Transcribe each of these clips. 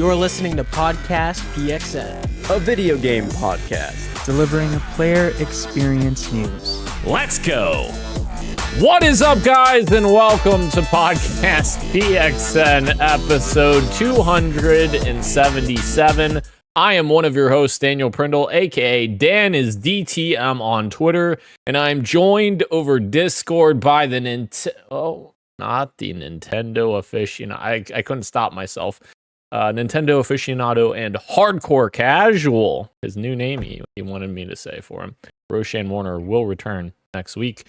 You're listening to Podcast PXN, a video game podcast, delivering a player experience news. Let's go! What is up, guys, and welcome to Podcast PXN episode 277. I am one of your hosts, Daniel Prindle, aka Dan is DTM on Twitter, and I'm joined over Discord by the not the Nintendo aficionado. I couldn't stop myself. Nintendo aficionado and hardcore casual, his new name he wanted me to say for him. Roshan Warner will return next week.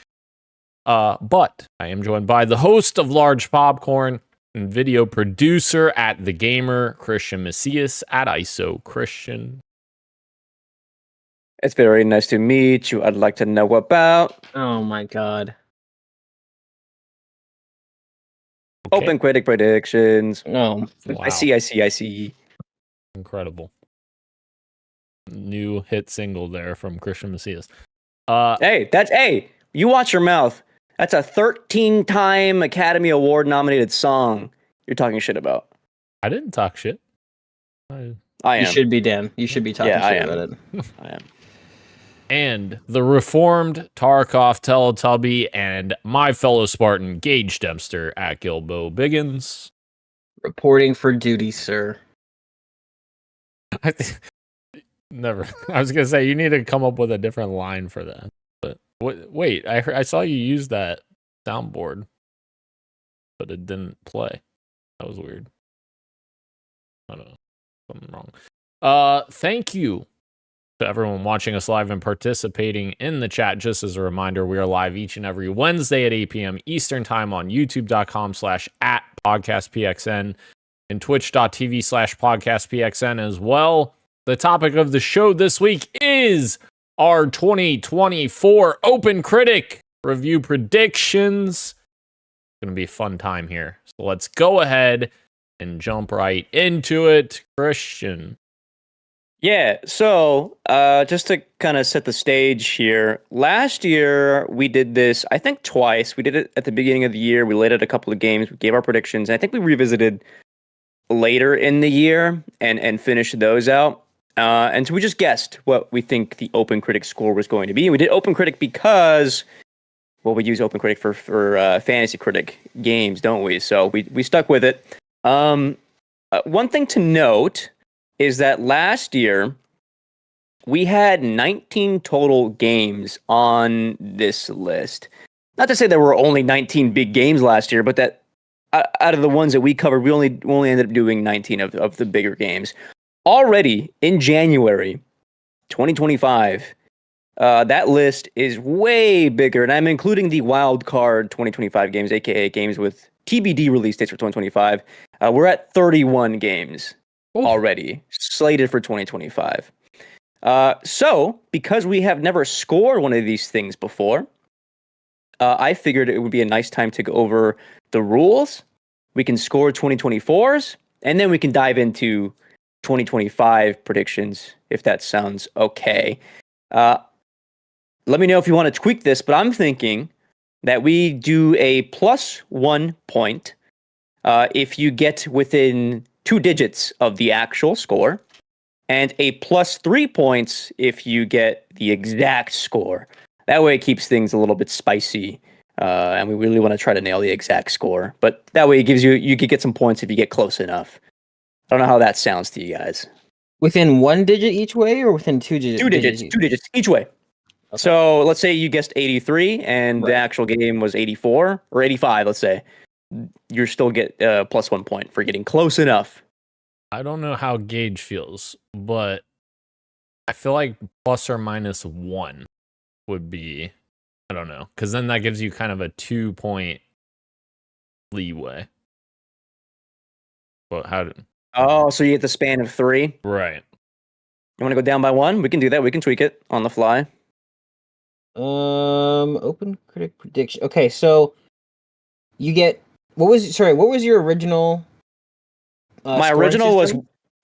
But I am joined by the host of Large Popcorn and video producer at The Gamer, Christian Macias at ISO Christian. It's very nice to meet you. I'd like to know about... Oh my god. Okay. OpenCritic predictions. Oh, wow. I see. Incredible. New hit single there from Christian Macias. Hey, you watch your mouth. That's a 13-time Academy Award nominated song you're talking shit about. I didn't talk shit. I am. You should be, Dan. You should be talking shit about it. I am. And the reformed Tarkov Teletubby and my fellow Spartan Gage Dempster at Gilbo Biggins. Reporting for duty, sir. Never. I was going to say, you need to come up with a different line for that. But wait, I saw you use that soundboard, but it didn't play. That was weird. I don't know. Something wrong. Thank you to everyone watching us live and participating in the chat. Just as a reminder, we are live each and every Wednesday at 8 p.m. Eastern Time on youtube.com/@podcastpxn and twitch.tv/podcastpxn as well. The topic of the show this week is our 2024 OpenCritic review predictions. It's going to be a fun time here. So let's go ahead and jump right into it. Christian. Yeah, so just to kind of set the stage here, last year we did this, I think twice. We did it at the beginning of the year. We laid out a couple of games. We gave our predictions. And I think we revisited later in the year and finished those out. And so we just guessed what we think the OpenCritic score was going to be. And we did OpenCritic because, well, we use OpenCritic for Fantasy Critic games, don't we? So we stuck with it. One thing to note is that last year we had 19 total games on this list. Not to say there were only 19 big games last year, but that out of the ones that we covered, we only ended up doing 19 of the bigger games. Already in January 2025, that list is way bigger, and I'm including the wild card 2025 games, aka games with TBD release dates for 2025. We're at 31 games already slated for 2025. So, because we have never scored one of these things before, I figured it would be a nice time to go over the rules. We can score 2024s, and then we can dive into 2025 predictions, if that sounds okay. Let me know if you want to tweak this, but I'm thinking that we do a +1 point if you get within 2 digits of the actual score, and a +3 points if you get the exact score. That way it keeps things a little bit spicy, and we really want to try to nail the exact score. But that way it gives you could get some points if you get close enough. I don't know how that sounds to you guys. Within 1 digit each way, or within 2 digits? 2 digits, 2 digits each way. Okay. So let's say you guessed 83, and the actual game was 84 or 85. Let's say you still get +1 point for getting close enough. I don't know how Gage feels, but I feel like ±1 would be, I don't know, because then that gives you kind of a 2-point leeway. But so you get the span of 3? Right. You want to go down by 1? We can do that. We can tweak it on the fly. OpenCritic prediction. Okay, so you get what was your original? My original was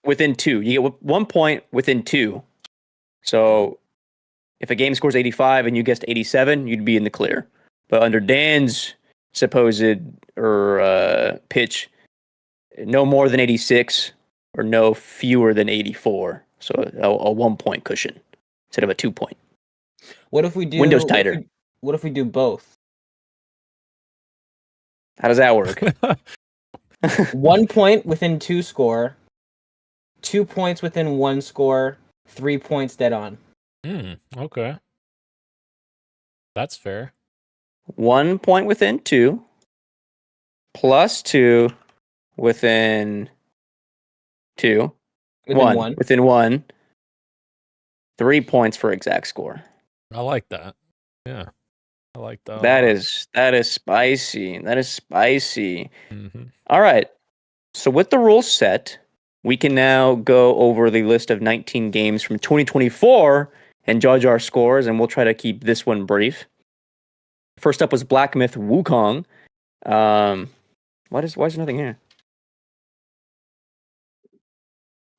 within 2. You get 1 point within 2. So if a game scores 85 and you guessed 87, you'd be in the clear. But under Dan's supposed pitch, no more than 86 or no fewer than 84. So a 1 point cushion instead of a 2 point. What if we do Windows tighter. What if we do both? How does that work? 1 point within 2 score, 2 points within 1 score, 3 points dead on. Okay. That's fair. 1 point within 2, plus 2 within 2, Within 1 within 1, 3 points for exact score. I like that. Yeah. I like that. That is spicy. That is spicy. Mm-hmm. All right. So with the rules set, we can now go over the list of 19 games from 2024 and judge our scores, and we'll try to keep this one brief. First up was Black Myth Wukong. Why is there nothing here?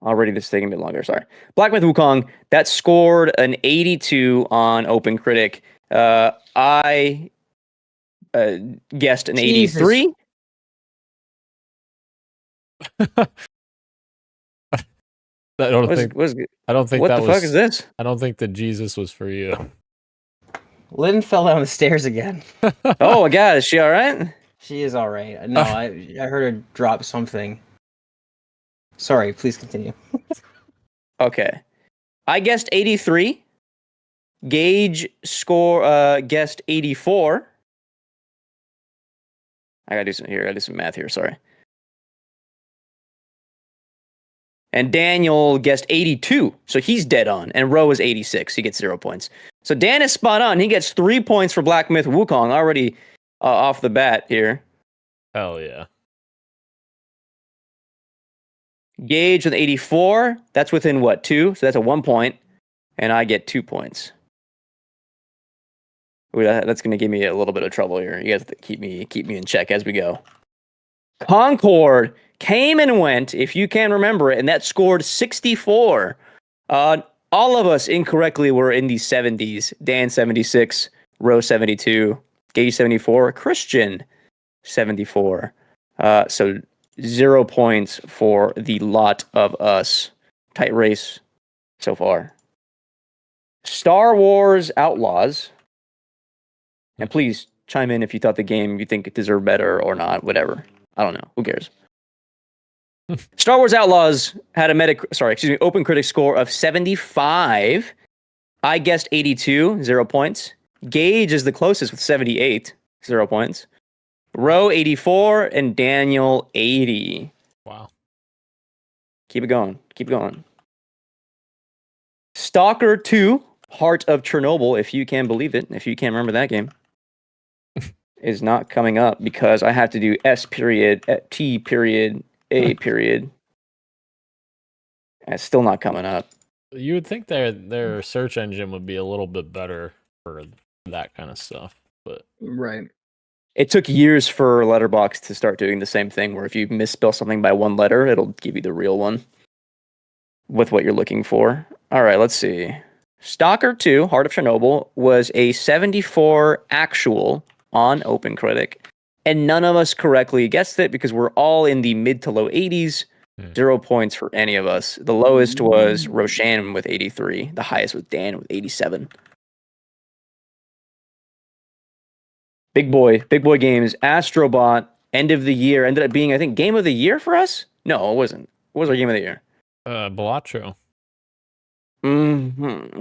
Already this thing a bit longer, sorry. Black Myth Wukong, that scored an 82 on OpenCritic. I guessed an Jesus. 83. I don't think What that the was. fuck is this? I don't think that Jesus was for you. Lynn fell down the stairs again. Oh my god, is she all right? She is all right. No, I heard her drop something. Sorry, please continue. Okay. I guessed 83. Gage guessed 84. I gotta do some math here, sorry. And Daniel guessed 82, so he's dead on. And Ro is 86, he gets 0 points. So Dan is spot on. He gets 3 points for Black Myth Wukong already off the bat here. Hell yeah. Gage with 84, that's within what, 2? So that's a 1 point. And I get 2 points. Ooh, that's going to give me a little bit of trouble here. You guys have to keep me in check as we go. Concord came and went, if you can remember it, and that scored 64. All of us incorrectly were in the 70s. Dan 76, Ro 72, Gage 74, Christian 74. So 0 points for the lot of us. Tight race so far. Star Wars Outlaws. And please chime in if you thought the game you think it deserved better or not, whatever. I don't know. Who cares? Star Wars Outlaws had a OpenCritic score of 75. I guessed 82, 0 points. Gage is the closest with 78, 0 points. Ro 84 and Daniel 80. Wow. Keep it going. Keep it going. Stalker 2, Heart of Chernobyl, if you can believe it, if you can remember that game, is not coming up because I have to do S period, T period, A period. And it's still not coming up. You would think their search engine would be a little bit better for that kind of stuff, but Right. It took years for Letterboxd to start doing the same thing, where if you misspell something by one letter, it'll give you the real one with what you're looking for. All right, let's see. Stalker 2, Heart of Chernobyl, was a 74 actual on OpenCritic, and none of us correctly guessed it because we're all in the mid to low 80s. 0 points for any of us. The lowest was Roshan with 83. The highest was Dan with 87. Big boy games. Astrobot, end of the year, ended up being, I think, game of the year for us? No, it wasn't. What was our game of the year? Balatro.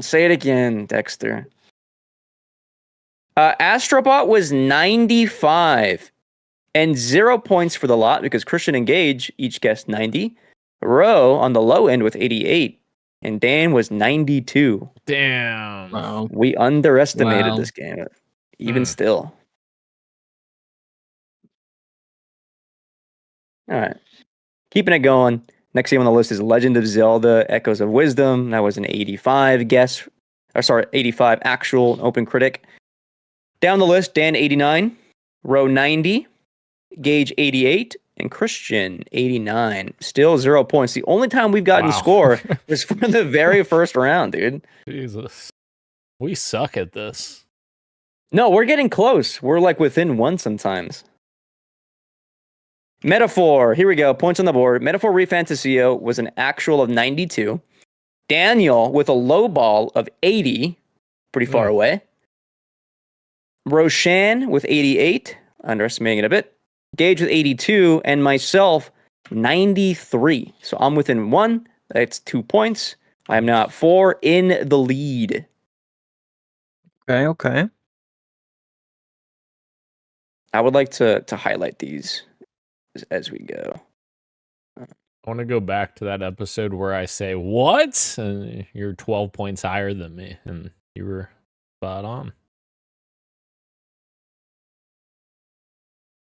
Say it again, Dexter. Astrobot was 95. And 0 points for the lot because Christian and Gage each guessed 90. Ro on the low end with 88. And Dan was 92. Damn. Wow. We underestimated this game, even still. All right. Keeping it going. Next game on the list is Legend of Zelda Echoes of Wisdom. That was an 85 guess. 85 actual OpenCritic. Down the list, Dan 89. Ro 90. Gage 88 and Christian 89. Still 0 points. The only time we've gotten score was from the very first round, dude. Jesus. We suck at this. No, we're getting close. We're like within one sometimes. Metaphor. Here we go. Points on the board. Metaphor Refantasio was an actual of 92. Daniel with a low ball of 80. Pretty far away. Roshan with 88. Underestimating it a bit. Gage with 82. And myself, 93. So I'm within 1. That's 2 points. I am now at 4 in the lead. Okay. I would like to highlight these as we go. I want to go back to that episode where I say, what? And you're 12 points higher than me. And you were spot on.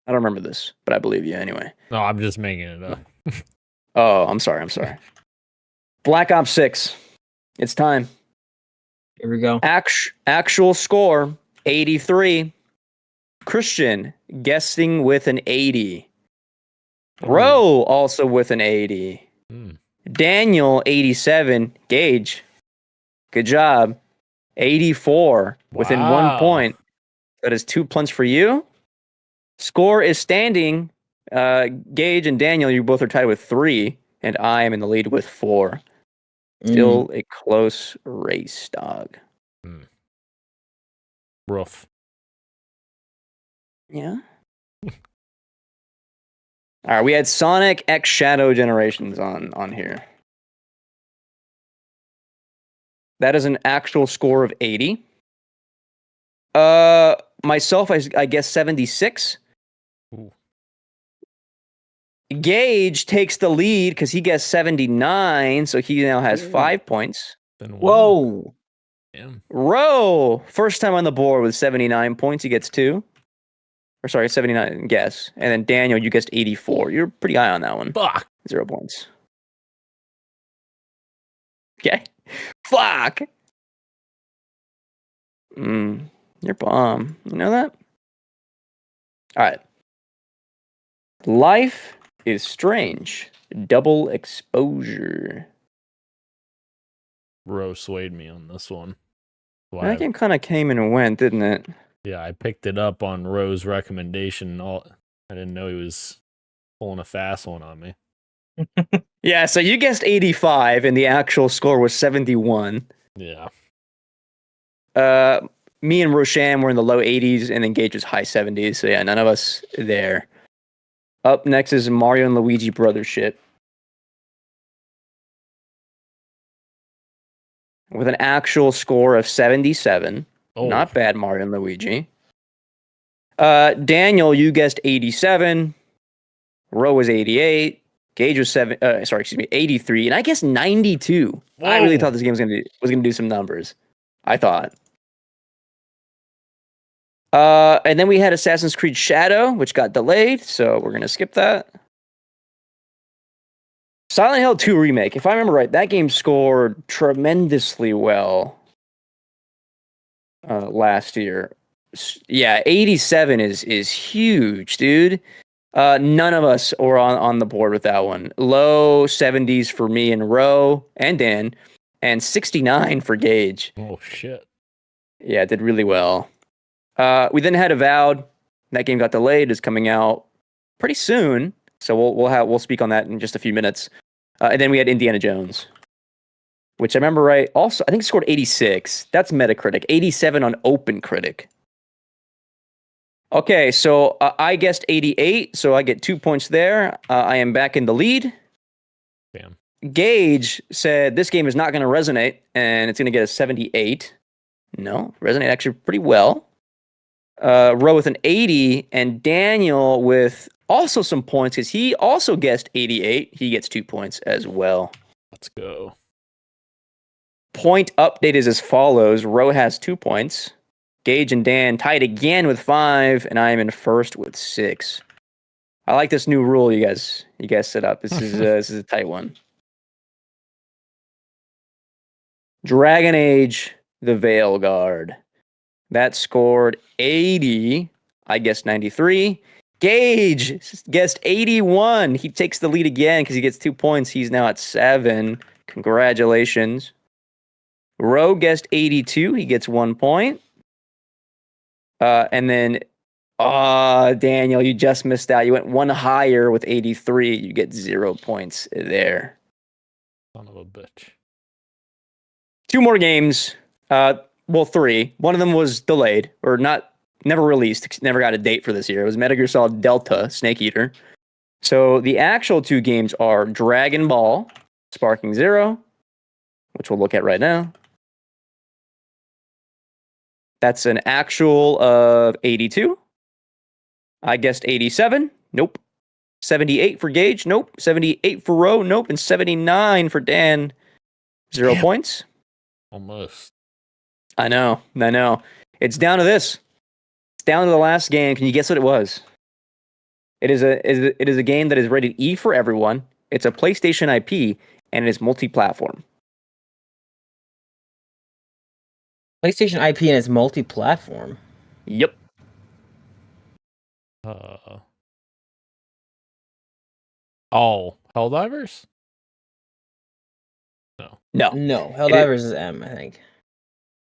I don't remember this, but I believe you anyway. No, I'm just making it up. Oh, I'm sorry. Black Ops 6. It's time. Here we go. Actual score, 83. Christian guessing with an 80. Roe also with an 80. Daniel, 87. Gage, good job. 84 within 1 point. That is 2 points for you. Score is standing. Gage and Daniel, you both are tied with 3, and I am in the lead with 4. Still a close race, dog. Rough. Yeah. All right, we had Sonic X Shadow Generations on here. That is an actual score of 80. Myself, I guess 76. Ooh. Gage takes the lead because he guessed 79, so he now has 5 points. Whoa. Damn. Roe, first time on the board with 79 points. He gets 2. Or sorry, 79 guess. And then Daniel, you guessed 84. You're pretty high on that one. Fuck. 0 points. Okay. Fuck. You're bomb. You know that? All right. Life is Strange. Double exposure. Roe swayed me on this one. That game kind of came and went, didn't it? Yeah, I picked it up on Roe's recommendation. I didn't know he was pulling a fast one on me. Yeah, so you guessed 85, and the actual score was 71. Yeah. Me and Roshan were in the low 80s, and then Gage was high 70s. So yeah, none of us there. Up next is Mario and Luigi Brothership. With an actual score of 77. Oh. Not bad, Mario and Luigi. Daniel, you guessed 87. Roe was 88. Gage was 83, and I guessed 92. Whoa. I really thought this game was gonna do some numbers. I thought. And then we had Assassin's Creed Shadow, which got delayed, so we're gonna skip that. Silent Hill 2 Remake. If I remember right, that game scored tremendously well last year. Yeah, 87 is huge, dude. None of us were on the board with that one. Low 70s for me and Roe and Dan, and 69 for Gage. Oh, shit. Yeah, it did really well. We then had Avowed. That game got delayed. It's coming out pretty soon, so we'll speak on that in just a few minutes. And then we had Indiana Jones, which I remember right. Also, I think it scored 86. That's Metacritic. 87 on OpenCritic. Okay, so I guessed 88, so I get 2 points there. I am back in the lead. Damn. Gage said this game is not going to resonate, and it's going to get a 78. No, resonate actually pretty well. Roe with an 80, and Daniel with also some points because he also guessed 88. He gets 2 points as well. Let's go. Point update is as follows. Roe has 2 points. Gage and Dan tied again with 5, and I am in first with 6. I like this new rule you guys set up. This is a tight one. Dragon Age: The Veil Guard. That scored 80. I guessed 93. Gage guessed 81. He takes the lead again because he gets 2 points. He's now at 7. Congratulations. Roe guessed 82. He gets 1 point. And then Daniel, you just missed out. You went one higher with 83. You get 0 points there. Son of a bitch. 2 more games. Well, 3. One of them was delayed or never released. Never got a date for this year. It was Metal Gear Solid Delta Snake Eater. So the actual 2 games are Dragon Ball Sparking Zero, which we'll look at right now. That's an actual of 82. I guessed 87. Nope. 78 for Gage. Nope. 78 for Ro. Nope. And 79 for Dan. 0 points. Almost. I know. It's down to this. It's down to the last game. Can you guess what it was? It is a game that is rated E for everyone. It's a PlayStation IP, and it is multi-platform. PlayStation IP and it's multi-platform. Yep. Helldivers? No. No, Helldivers is M, I think.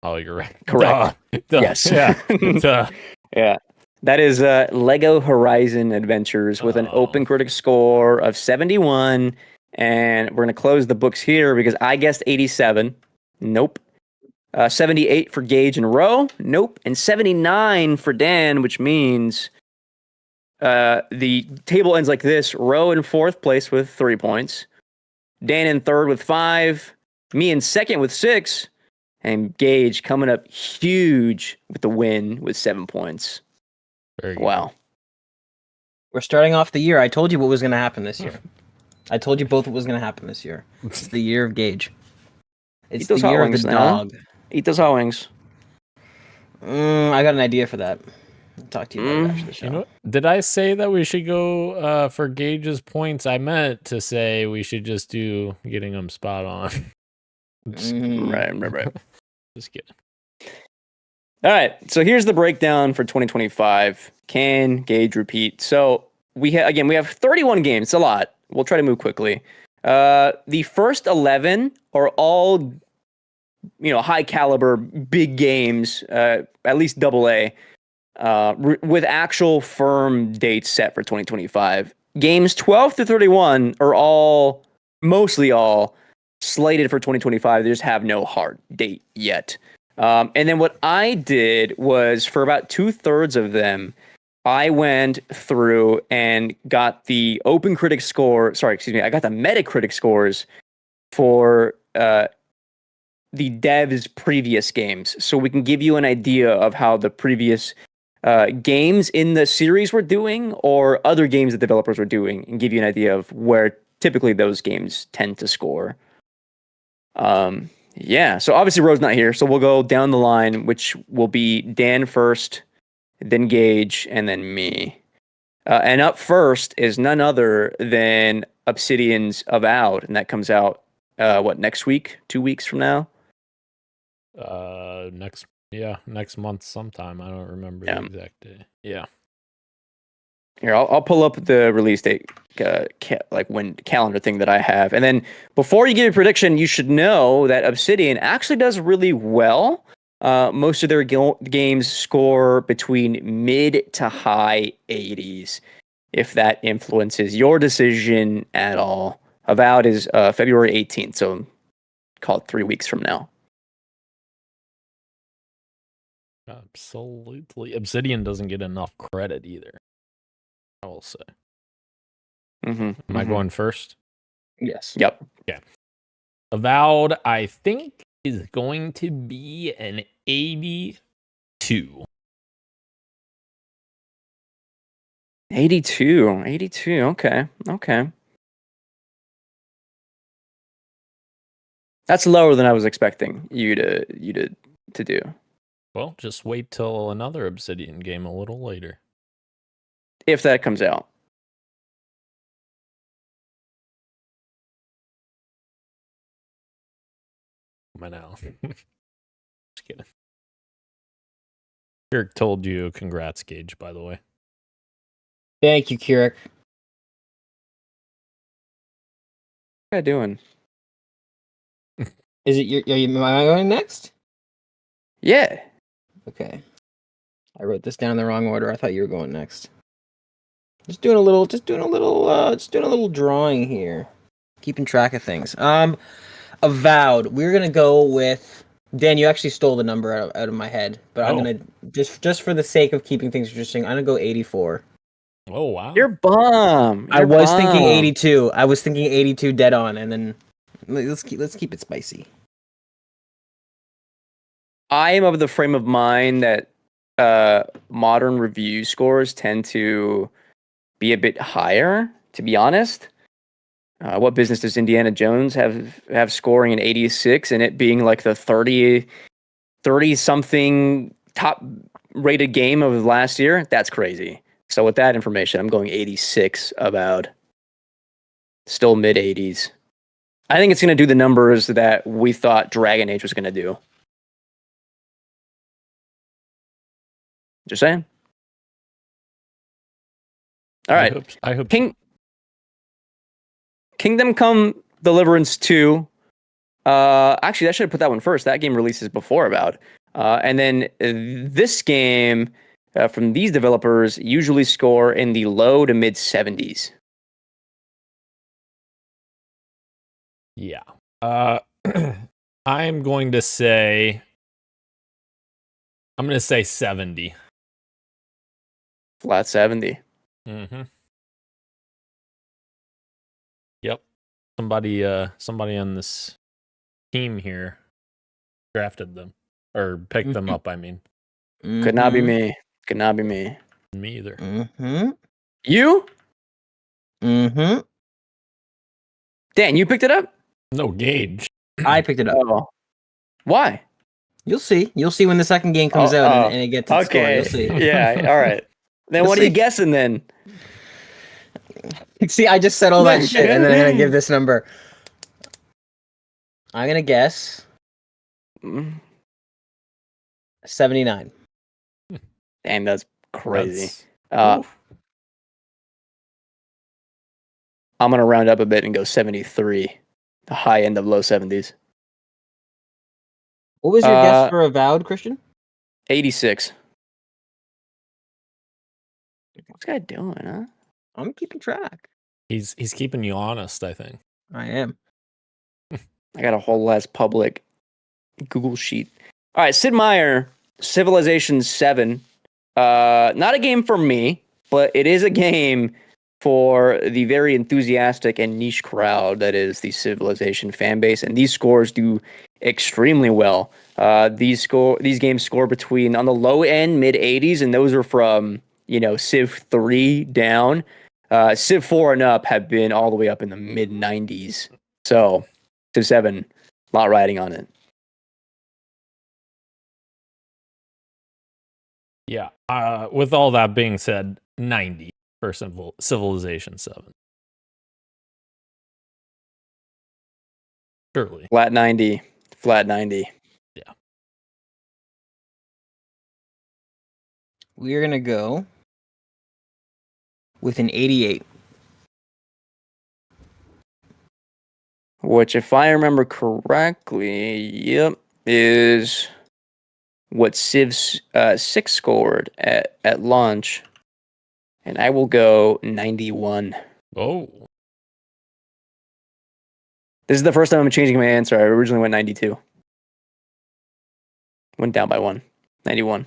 Oh, you're right. Correct. Duh. Yes. Yeah. Duh. Yeah. That is Lego Horizon Adventures with an OpenCritic score of 71. And we're going to close the books here because I guessed 87. Nope. 78 for Gage and Ro. Nope. And 79 for Dan, which means the table ends like this. Ro in 4th place with 3 points. Dan in 3rd with 5. Me in 2nd with 6. And Gage coming up huge with the win with 7 points. Very good. Wow. We're starting off the year. I told you what was going to happen this year. I told you both what was going to happen this year. It's the year of Gage. It's the year of the dog. Eat those hot wings. I got an idea for that. I'll talk to you about it after the show. You know, did I say that we should go for Gage's points? I meant to say we should just do getting them spot on. Right. Just kidding. All right. So here's the breakdown for 2025. Can Gage repeat? So we have 31 games. It's a lot. We'll try to move quickly. The first 11 are all, high caliber, big games, at least AA, with actual firm dates set for 2025. Games 12 to 31 are mostly all slated for 2025. They just have no hard date yet. And then what I did was for about 2/3 of them, I went through and got the OpenCritic score. I got the Metacritic scores for the devs' previous games, so we can give you an idea of how the previous games in the series were doing, or other games that developers were doing, and give you an idea of where typically those games tend to score. So obviously Ro's not here, so we'll go down the line, which will be Dan first, then Gage, and then me. And up first is none other than Obsidian's Avowed, and that comes out next week? 2 weeks from now? Next month sometime. I don't remember the exact day. Yeah. Here, I'll pull up the release date, when calendar thing that I have. And then before you give your prediction, you should know that Obsidian actually does really well. Most of their games score between mid to high 80s, if that influences your decision at all. Avowed is February 18th, so call it 3 weeks from now. Absolutely. Obsidian doesn't get enough credit either, I will say. Am I going first? Yes. Yep. Okay. Avowed, I think, is going to be an 82. 82. Okay. That's lower than I was expecting you to do. Well, just wait till another Obsidian game a little later. If that comes out. Now. Just kidding. Kirk told you congrats, Gage, by the way. Thank you, Kirik. What am I doing? Is it am I going next? Yeah. Okay. I wrote this down in the wrong order. I thought you were going next. Just doing a little drawing here. Keeping track of things. Avowed. We're gonna go with Dan. You actually stole the number out of my head, but I'm gonna just for the sake of keeping things interesting, I'm gonna go 84. Oh wow. You're bum. I was thinking 82. I was thinking 82 dead on, and then let's keep it spicy. I am of the frame of mind that modern review scores tend to be a bit higher, to be honest. What business does Indiana Jones have scoring an 86 and it being like the 30 something top rated game of last year? That's crazy. So with that information, I'm going 86 about still mid 80s. I think it's going to do the numbers that we thought Dragon Age was going to do. Just saying. All right. I hope Kingdom Come Deliverance 2. Actually, I should have put that one first. That game releases before Avowed. And then this game from these developers usually score in the low to mid 70s. Yeah. I'm going to say 70. Flat 70. Mm-hmm. Yep. Somebody on this team here drafted them or picked them up. I mean, Could not be me. Could not be me. me either. Mm-hmm. You? Mm-hmm. Dan, you picked it up? No, Gage. I picked it up. Oh. Why? You'll see. You'll see when the second game comes out and it gets its score. You'll see. Yeah. All right. Then what are you guessing then? See, I just said all that shit, and then I'm gonna give this number. I'm gonna guess 79. And that's crazy. That's- I'm gonna round up a bit and go 73. The high end of low 70s. What was your guess for Avowed, Christian? 86. What's this guy doing, huh? I'm keeping track. He's keeping you honest, I think. I am. I got a whole less public Google sheet. All right, Sid Meier, Civilization 7. Not a game for me, but it is a game for the very enthusiastic and niche crowd that is the Civilization fan base, and these scores do extremely well. These games score between on the low end mid 80s, and those are from Civ 3 down. Civ 4 and up have been all the way up in the mid 90s. So Civ 7, a lot riding on it. Yeah. With all that being said, 90 for Civilization 7. Surely. Flat 90. Yeah. We're gonna go with an 88. Which, if I remember correctly, is what Civ 6 scored at launch. And I will go 91. Oh. This is the first time I'm changing my answer. I originally went 92. Went down by 1. 91.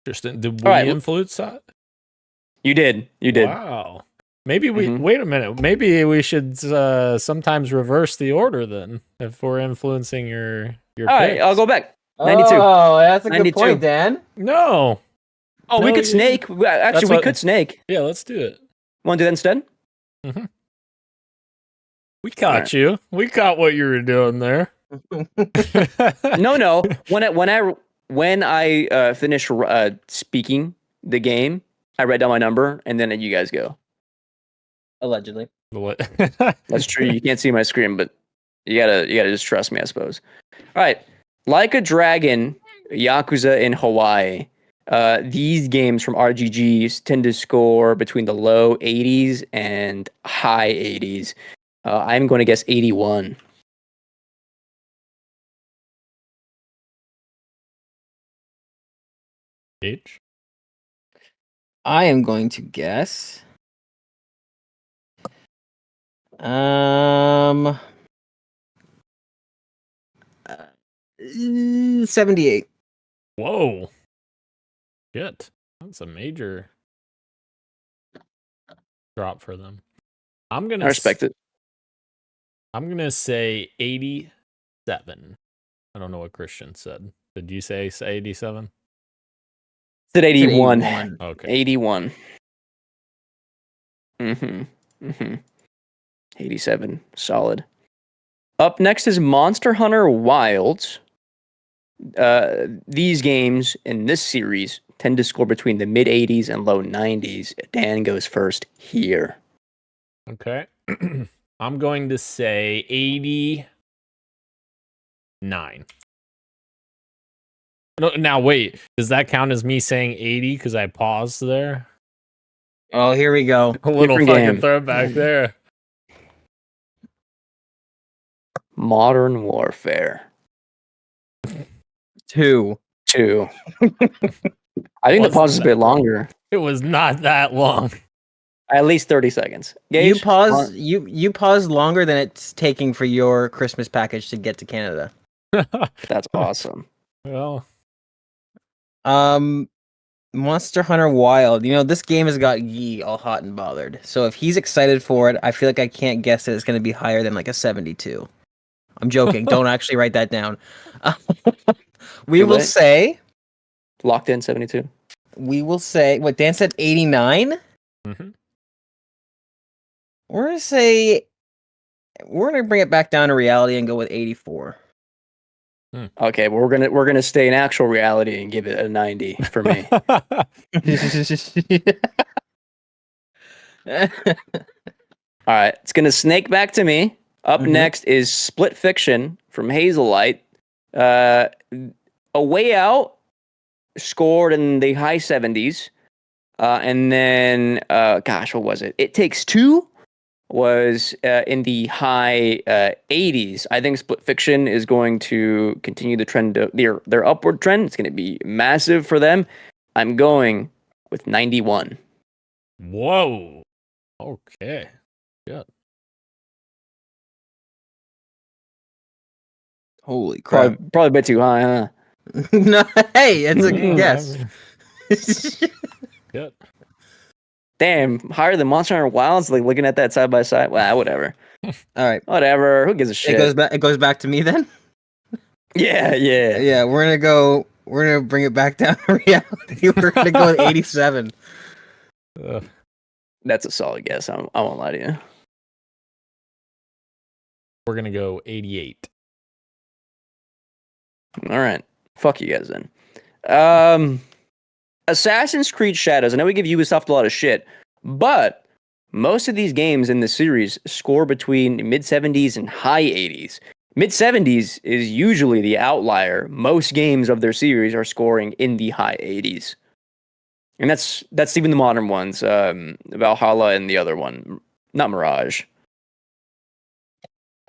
Interesting. Did we influence that? You did. Wow. Maybe we wait a minute. Maybe we should sometimes reverse the order then, if we're influencing your All right, picks. I'll go back. 92. Oh, that's a 92. good point, Dan. No. Oh, we could snake. Actually, we could snake. Yeah, let's do it. Want to do that instead? Mm-hmm. We caught you. We caught what you were doing there. No. When I finish speaking the game, I write down my number, and then you guys go. Allegedly. That's true. You can't see my screen, but you gotta just trust me, I suppose. All right, Like a Dragon, Yakuza in Hawaii. These games from RGGs tend to score between the low 80s and high 80s. I'm going to guess 81. H. I am going to guess. 78. Whoa. Shit. That's a major drop for them. I'm gonna I respect it. I'm gonna say 87. I don't know what Christian said. Did you say 87? It's at 81. 81. Okay. 81. Mm-hmm. 87. Solid. Up next is Monster Hunter Wilds. These games in this series tend to score between the mid 80s and low 90s. Dan goes first here. Okay. I'm going to say 89. No, now wait, does that count as me saying 80 because I paused there? Oh, here we go. A little Different fucking game. throwback there. Modern Warfare 2. 2. I think the pause is a bit longer. It was not that long. At least 30 seconds. You Gage, pause. You paused longer than it's taking for your Christmas package to get to Canada. That's awesome. Well, Monster Hunter Wild. This game has got Yi all hot and bothered. So if he's excited for it, I feel like I can't guess that it's going to be higher than like a 72. I'm joking. Don't actually write that down. We Too will late. say. Locked in 72. We will say. What Dan said? 89. mhm. We're gonna say. We're gonna bring it back down to reality and go with 84. Okay, well, we're gonna stay in actual reality and give it a 90 for me. All right, it's gonna snake back to me. Up Mhm. next is Split Fiction from Hazelight. A Way Out scored in the high 70s, and then gosh, what was it? It Takes Two was in the high 80s. I think Split Fiction is going to continue the trend, their upward trend. It's going to be massive for them. I'm going with 91. Whoa. Okay. Good. Holy crap! Probably a bit too high, huh? No, hey, it's a good guess. Good. Damn, higher than Monster Hunter Wilds. Like looking at that side by side. Well, whatever. All right, Whatever. Who gives a shit? it goes back to me then. Yeah. Yeah, we're gonna bring it back down to reality. We're gonna go with 87. That's a solid guess. I won't lie to you. We're going to go 88. All right. Fuck you guys then. Assassin's Creed Shadows. I know we give Ubisoft a lot of shit, but most of these games in the series score between mid 70s and high 80s. Mid 70s is usually the outlier. Most games of their series are scoring in the high 80s. And that's even the modern ones. Valhalla and the other one, not Mirage.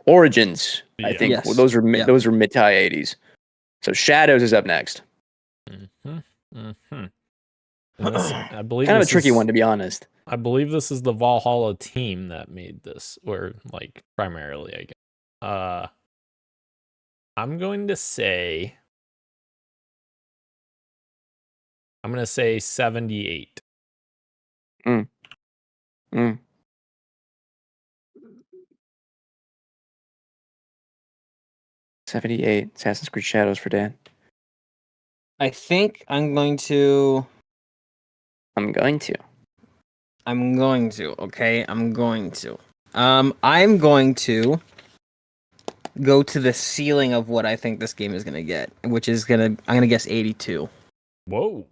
Origins, I think Yes. those are mid to high 80s. So Shadows is up next. Mm-hmm. Mm-hmm. I believe Kind of a this tricky is- one, to be honest. I believe this is the Valhalla team that made this, or like primarily, I guess. I'm going to say 78. Mm. 78 Assassin's Creed Shadows for Dan. I think I'm going to. I'm going to. Okay, I'm going to. I'm going to go to the ceiling of what I think this game is gonna get, which is I'm gonna guess 82. Whoa.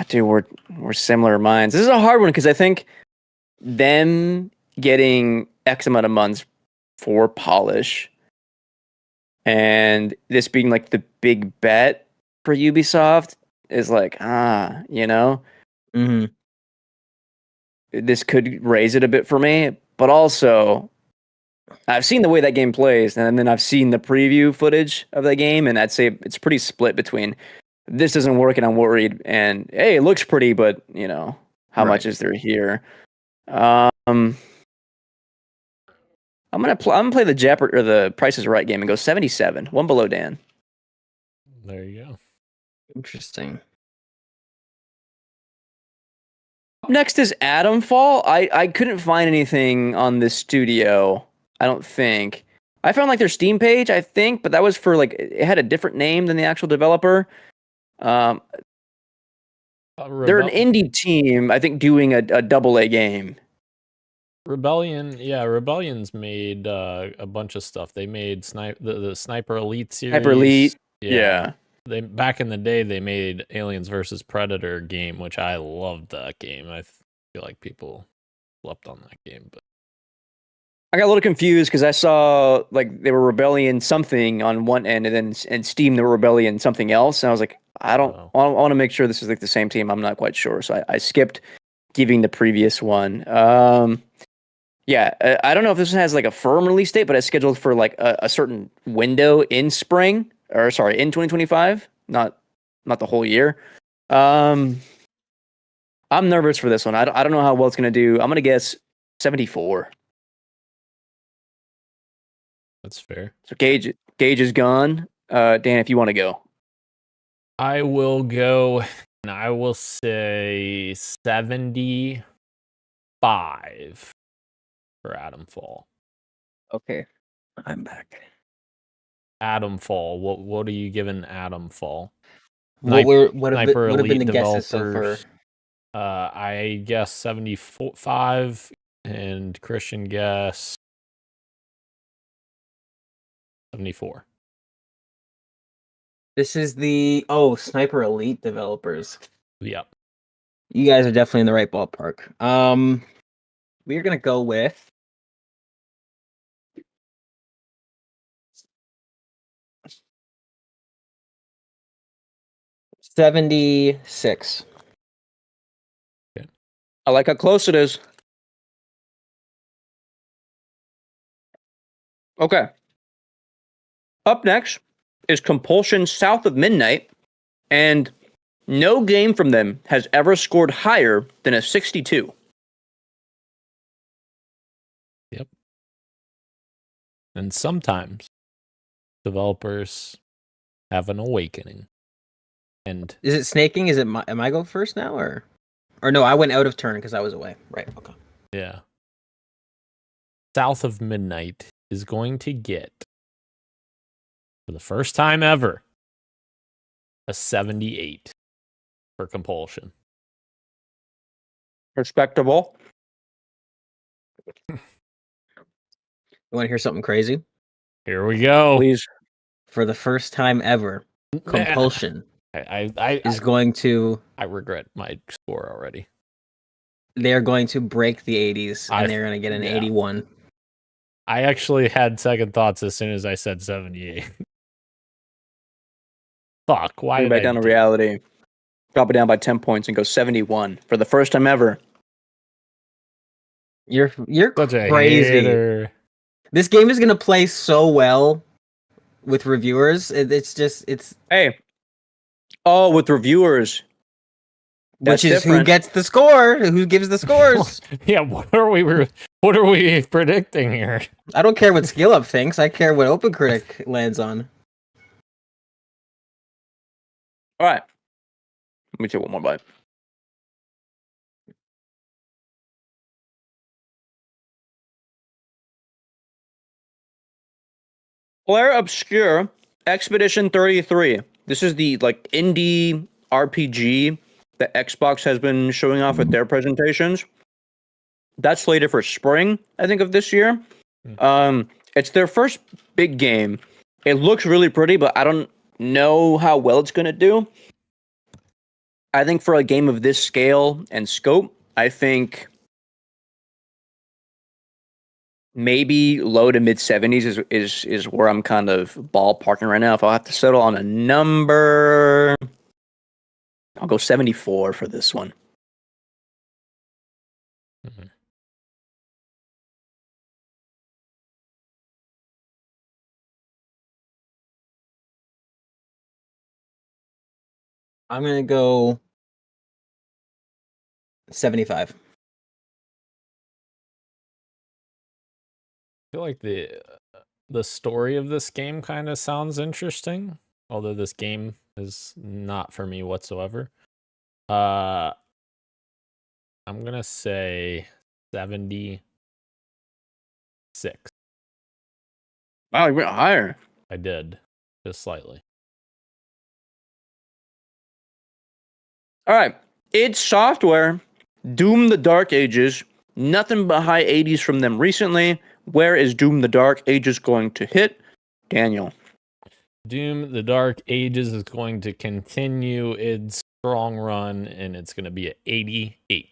Dude, we're similar minds. This is a hard one because I think them getting X amount of months for polish and this being like the big bet for Ubisoft is like, you know, Mm-hmm. this could raise it a bit for me, but also I've seen the way that game plays, and then I've seen the preview footage of that game, and I'd say it's pretty split between this doesn't work and I'm worried. And hey, it looks pretty, but how much Right. is there here? I'm gonna play the Jeopardy or the Price is Right game and go 77, one below Dan. There you go. Interesting. Up next is Atomfall. I couldn't find anything on this studio. I don't think. I found like their Steam page, I think, but that was for like it had a different name than the actual developer. They're an indie team, I think, doing a AA game. Rebellion, yeah, Rebellion's made a bunch of stuff. They made the Sniper Elite series. Hyper Elite, yeah. They back in the day they made Aliens versus Predator game, which I loved that game. I feel like people slept on that game, but I got a little confused because I saw like they were Rebellion something on one end, and then in Steam they were Rebellion something else. And I was like, I want to make sure this is like the same team. I'm not quite sure, so I skipped giving the previous one. Yeah, I don't know if this one has like a firm release date, but it's scheduled for like a certain window in spring, or sorry, in 2025, not the whole year. I'm nervous for this one. I don't know how well it's gonna do. I'm gonna guess 74. that's fair. So Gage is gone. Dan, if you want to go. I will go, and I will say 75 for Atomfall. Okay, I'm back. Atomfall. What are you giving Atomfall? What have Sniper been the Elite guesses so far? developers. I guess 75, and Christian guess 74. This is the Sniper Elite developers. Yep. You guys are definitely in the right ballpark. We're gonna go with 76. I like how close it is. Okay. Up next is Compulsion South of Midnight, and no game from them has ever scored higher than a 62. Yep. And sometimes developers have an awakening. And Is it snaking? Is it am I go first now or no? I went out of turn because I was away. Right. Okay. yeah. South of Midnight is going to get, for the first time ever, a 78 for Compulsion. Respectable. You want to hear something crazy? Here we go. Please. For the first time ever, Compulsion is going to. I regret my score already. They are going to break the 80s, and they're going to get an 81. I actually had second thoughts as soon as I said 78. Fuck, why did back down to reality? Drop it down by 10 points and go 71 for the first time ever. You're such a crazy. hater. This game is going to play so well with reviewers. It's hey. Oh, with reviewers. Which is different. Who gets the score? Who gives the scores? Yeah, what are we predicting here? I don't care what Skill Up thinks. I care what OpenCritic lands on. All right. Let me take one more bite. Claire Obscure Expedition 33. This is the indie RPG that Xbox has been showing off at their presentations. That's slated for spring, I think, of this year. It's their first big game. It looks really pretty, but I don't know how well it's going to do. I think for a game of this scale and scope, I think maybe low to mid 70s is where I'm kind of ballparking right now. If I'll have to settle on a number, I'll go 74 for this one. Mm-hmm. I'm gonna go 75. I feel like the story of this game kind of sounds interesting, although this game is not for me whatsoever. I'm gonna say 76. Wow, you went higher. I did, just slightly. All right. Id Software, Doom the Dark Ages. Nothing but high 80s from them recently. Where is Doom the Dark Ages going to hit? Daniel. Doom the Dark Ages is going to continue its strong run, and it's going to be at 88.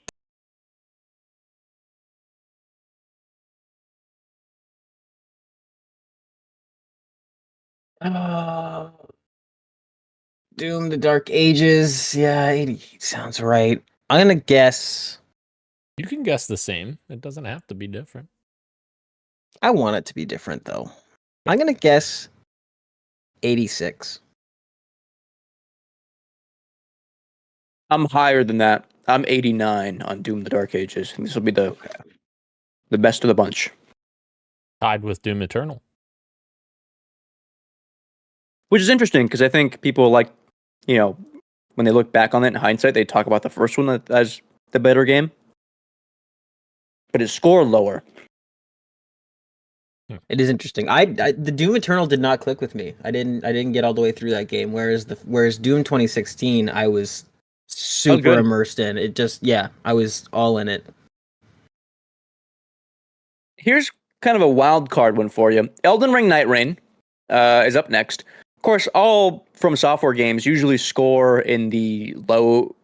Doom the Dark Ages. Yeah, 88 sounds right. I'm gonna guess. You can guess the same. It doesn't have to be different. I want it to be different though. I'm gonna guess 86. I'm higher than that. I'm 89 on Doom the Dark Ages. This will be the best of the bunch. Tied with Doom Eternal. Which is interesting because I think people like, when they look back on it in hindsight, they talk about the first one as the better game. But it scored lower. It is interesting. The Doom Eternal did not click with me. I didn't get all the way through that game. Whereas Doom 2016, I was super immersed in. It just I was all in it. Here's kind of a wild card one for you. Elden Ring Night Rain is up next. Of course, all From Software games usually score in the low.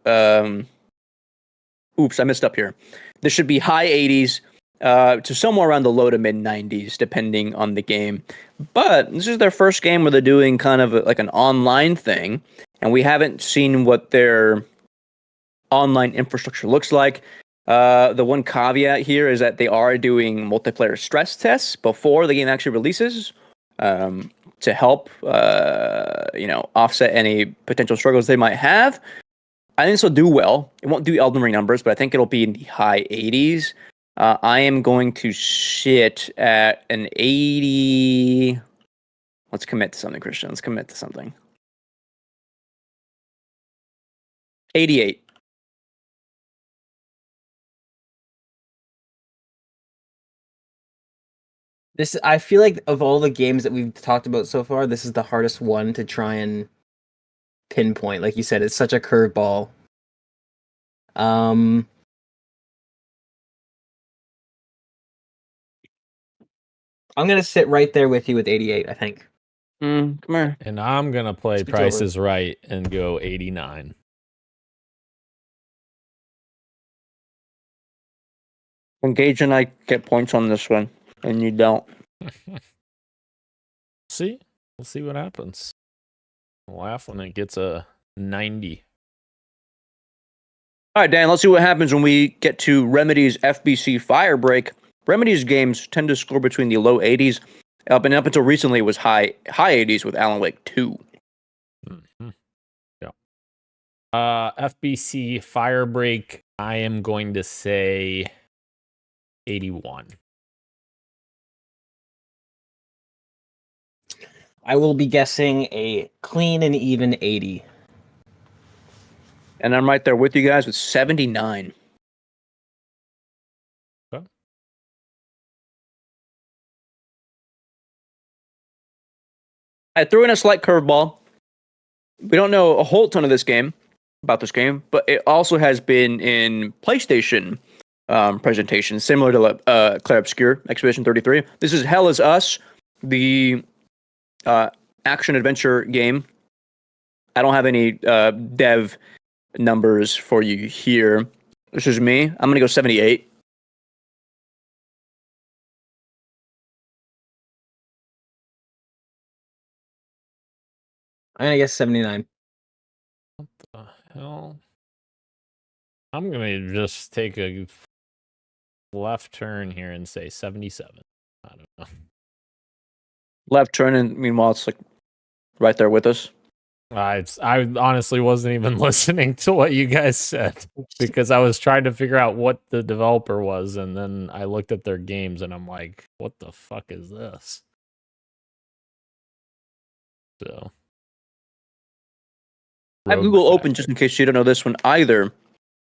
Oops, I messed up here. This should be high 80s to somewhere around the low to mid 90s, depending on the game. But this is their first game where they're doing kind of like an online thing, and we haven't seen what their online infrastructure looks like. The one caveat here is that they are doing multiplayer stress tests before the game actually releases. To help, offset any potential struggles they might have. I think this will do well. It won't do Elden Ring numbers, but I think it'll be in the high 80s. I am going to sit at an 80. Let's commit to something, Christian. Let's commit to something. 88. I feel like of all the games that we've talked about so far, this is the hardest one to try and pinpoint. Like you said, it's such a curveball. I'm gonna sit right there with you with 88, I think. Come here. And I'm going to play Price is Right and go 89. Engage and I get points on this one, and you don't. See? We'll see what happens. I'll laugh when it gets a 90. All right, Dan, let's see what happens when we get to Remedy's FBC Firebreak. Remedy's games tend to score between the low 80s, and up until recently it was high 80s with Alan Wake 2. Mm-hmm. Yeah. FBC Firebreak, I am going to say 81. I will be guessing a clean and even 80. And I'm right there with you guys with 79. Okay. I threw in a slight curveball. We don't know a whole ton of this game, but it also has been in PlayStation presentations, similar to Clair Obscur, Expedition 33. This is Hell Is Us, the action-adventure game. I don't have any dev numbers for you here. This is me. I'm going to go 78. I'm gonna guess 79. What the hell? I'm going to just take a left turn here and say 77. I don't know. Left turn, and meanwhile, it's like right there with us. I honestly wasn't even listening to what you guys said because I was trying to figure out what the developer was, and then I looked at their games and I'm like, what the fuck is this? So I have Rogue Google open Factor. just in case you don't know this one either.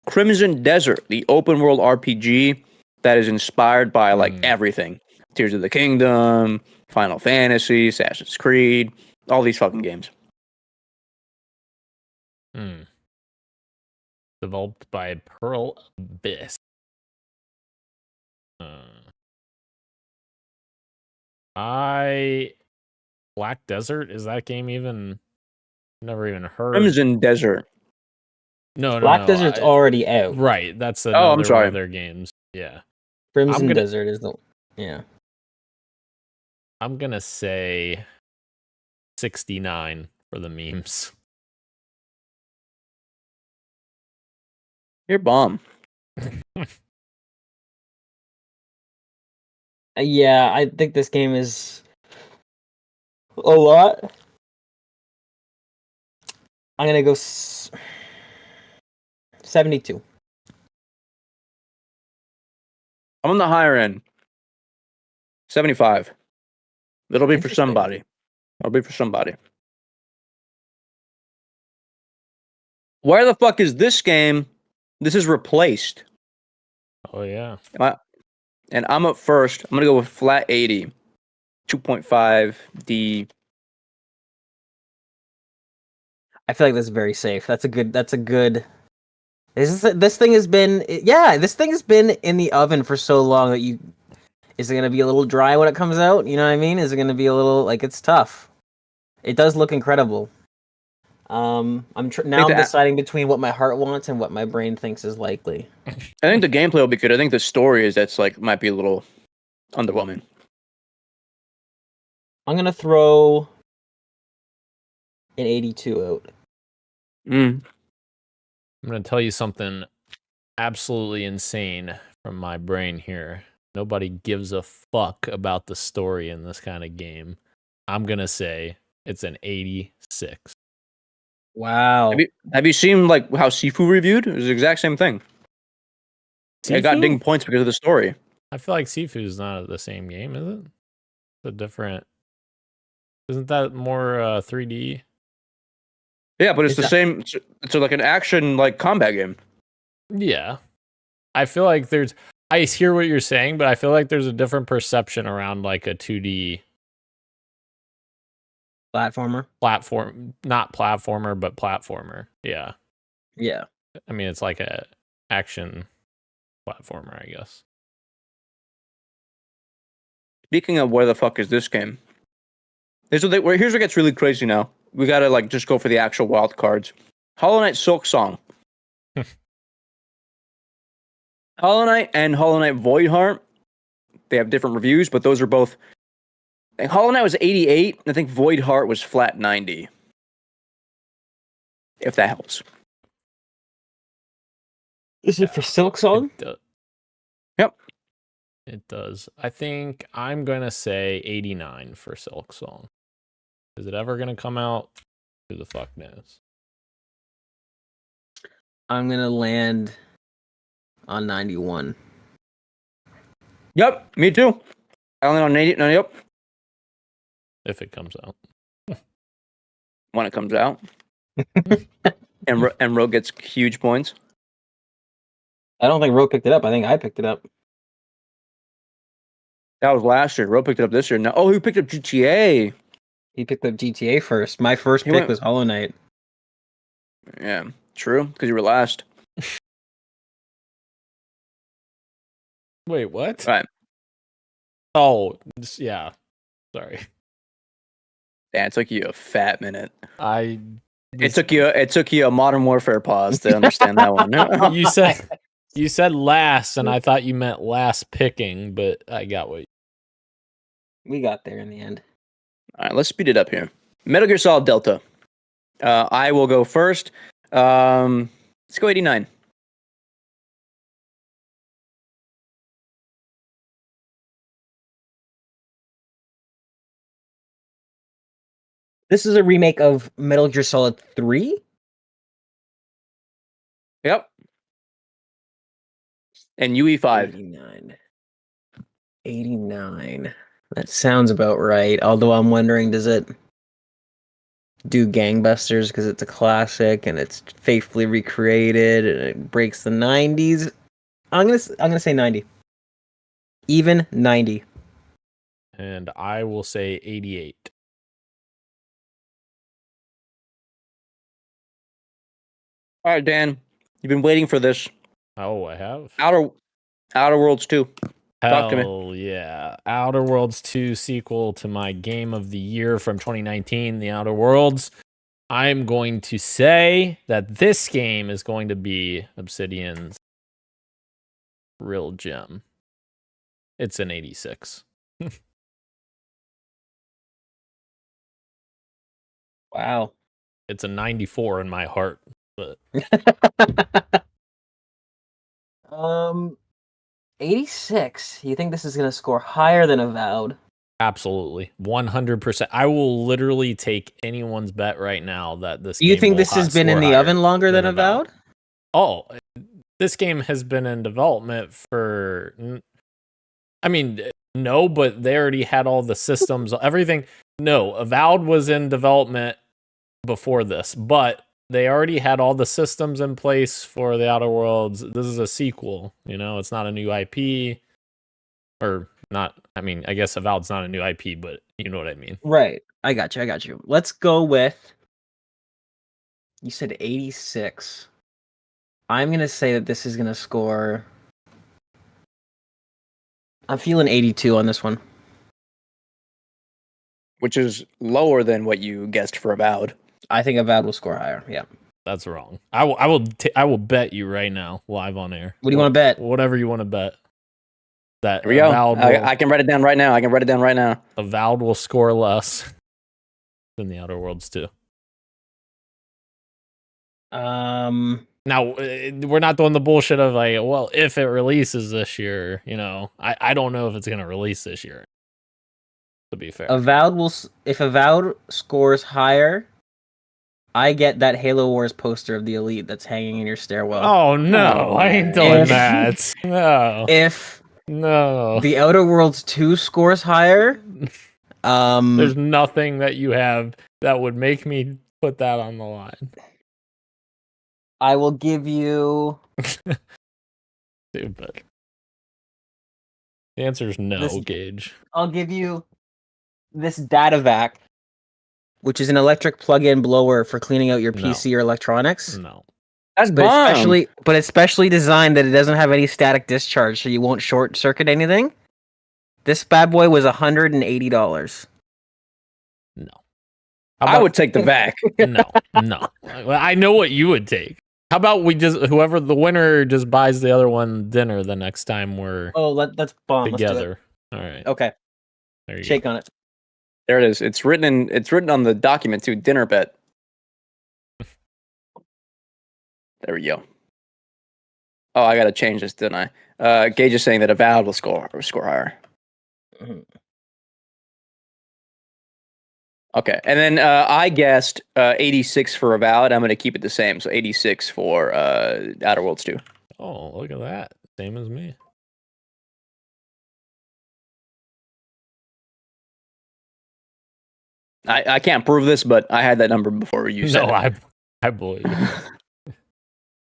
Crimson Desert, the open world RPG that is inspired by like everything. Tears of the Kingdom, Final Fantasy, Assassin's Creed, all these fucking games. Developed by Pearl Abyss. Black Desert, is that game even? Never even heard. Crimson Desert. No. Black Desert's already out. Right, that's I'm another one sorry. of their games. Yeah. Crimson Desert is the I'm gonna say 69 for the memes. You're bomb. Yeah, I think this game is a lot. I'm gonna go 72. I'm on the higher end. 75. It'll be for Interesting. somebody. It'll be for somebody. Where the fuck is this game? This is replaced. Oh yeah. And I'm up first. I'm gonna go with flat 80. 2.5 D. I feel like that's very safe. That's a good. This thing has been in the oven for so long that is it gonna be a little dry when it comes out? You know what I mean? Is it gonna be a little like it's tough? It does look incredible. I'm deciding between what my heart wants and what my brain thinks is likely. I think the gameplay will be good. I think the story might be a little underwhelming. I'm gonna throw an 82 out. I'm gonna tell you something absolutely insane from my brain here. Nobody gives a fuck about the story in this kind of game. I'm gonna say it's an 86. Wow. Have you seen like how Sifu reviewed? It was the exact same thing. I got ding points because of the story. I feel like Sifu's not the same game, is it? It's a different. Isn't that more 3D? Yeah, but it's the same. It's like an action like combat game. Yeah, I feel like I hear what you're saying, but I feel like there's a different perception around like a 2D platform, not platformer, but platformer. Yeah. Yeah. I mean, it's like a action platformer, I guess. Speaking of where the fuck is this game? Here's what gets really crazy now. We gotta like just go for the actual wild cards. Hollow Knight Silk Song. Hollow Knight and Hollow Knight Void Heart. They have different reviews, but those are both. I think Hollow Knight was 88, and I think Void Heart was flat 90. If that helps. Is it for Silk Song? Yep. It does. I think I'm gonna say 89 for Silk Song. Is it ever gonna come out? Who the fuck knows? I'm gonna land on 91. Yep, me too. I only on 80. No, yep. If it comes out. When it comes out. and Rogue gets huge points. I don't think Rogue picked it up. I think I picked it up. That was last year. Rogue picked it up this year. Now, who picked up GTA? He picked up GTA first. My first pick was Hollow Knight. Yeah, true. Because you were last. Wait, what? Right. Oh, yeah. Sorry. Yeah, it took you a fat minute. It took you a Modern Warfare pause to understand that one. You said last, and I thought you meant last picking, but I got what. We got there in the end. All right, let's speed it up here. Metal Gear Solid Delta. I will go first. Let's go 89. This is a remake of Metal Gear Solid 3? Yep. And UE5. 89. 89. That sounds about right. Although I'm wondering, does it do gangbusters because it's a classic and it's faithfully recreated and it breaks the 90s? I'm gonna say 90. Even 90. And I will say 88. All right, Dan, you've been waiting for this. Oh, I have. Outer Worlds 2. Talk to me. Hell yeah. Outer Worlds 2 sequel to my game of the year from 2019, The Outer Worlds. I'm going to say that this game is going to be Obsidian's real gem. It's an 86. Wow. It's a 94 in my heart, but 86. You think this is gonna score higher than Avowed? absolutely 100%. I will literally take anyone's bet right now that this Do you game think will this has been score in the higher oven longer than Avowed? Oh, this game has been in development for, I mean, no, but they already had all the systems, everything. No, Avowed was in development before this, but they already had all the systems in place for the Outer Worlds. This is a sequel, it's not a new IP, or not. I mean, I guess Avowed's not a new IP, but you know what I mean. Right. I got you. Let's go with, you said 86. I'm gonna say that this is gonna score, I'm feeling 82 on this one. Which is lower than what you guessed for Avowed. I think Avowed will score higher. Yeah. That's wrong. I will bet you right now, live on air. What do you want to bet? Whatever you want to bet. That Here we go. Avowed I can write it down right now. Avowed will score less than the Outer Worlds 2. Now, we're not doing the bullshit of like, well, if it releases this year, I don't know if it's going to release this year, to be fair. If Avowed scores higher, I get that Halo Wars poster of the Elite that's hanging in your stairwell. Oh, no, I ain't doing that. No. If No. the Outer Worlds 2 scores higher, there's nothing that you have that would make me put that on the line. I will give you... Stupid. The answer is no, Gage. I'll give you this DataVac, which is an electric plug-in blower for cleaning out your PC or electronics. No. That's But it's specially designed that it doesn't have any static discharge, so you won't short circuit anything. This bad boy was $180. No. I would take the vac. No. I know what you would take. How about whoever the winner just buys the other one dinner the next time we're that's bomb. together. All right. Okay. There you Shake go. on it. There it is. It's written on the document too. Dinner bet. There we go. Oh, I gotta change this, didn't I? Gage is saying that Avowed will score higher. Mm-hmm. Okay, and then I guessed 86 for Avowed. I'm gonna keep it the same, so 86 for Outer Worlds 2. Oh, look at that. Same as me. I can't prove this, but I had that number before you said it. I believe you.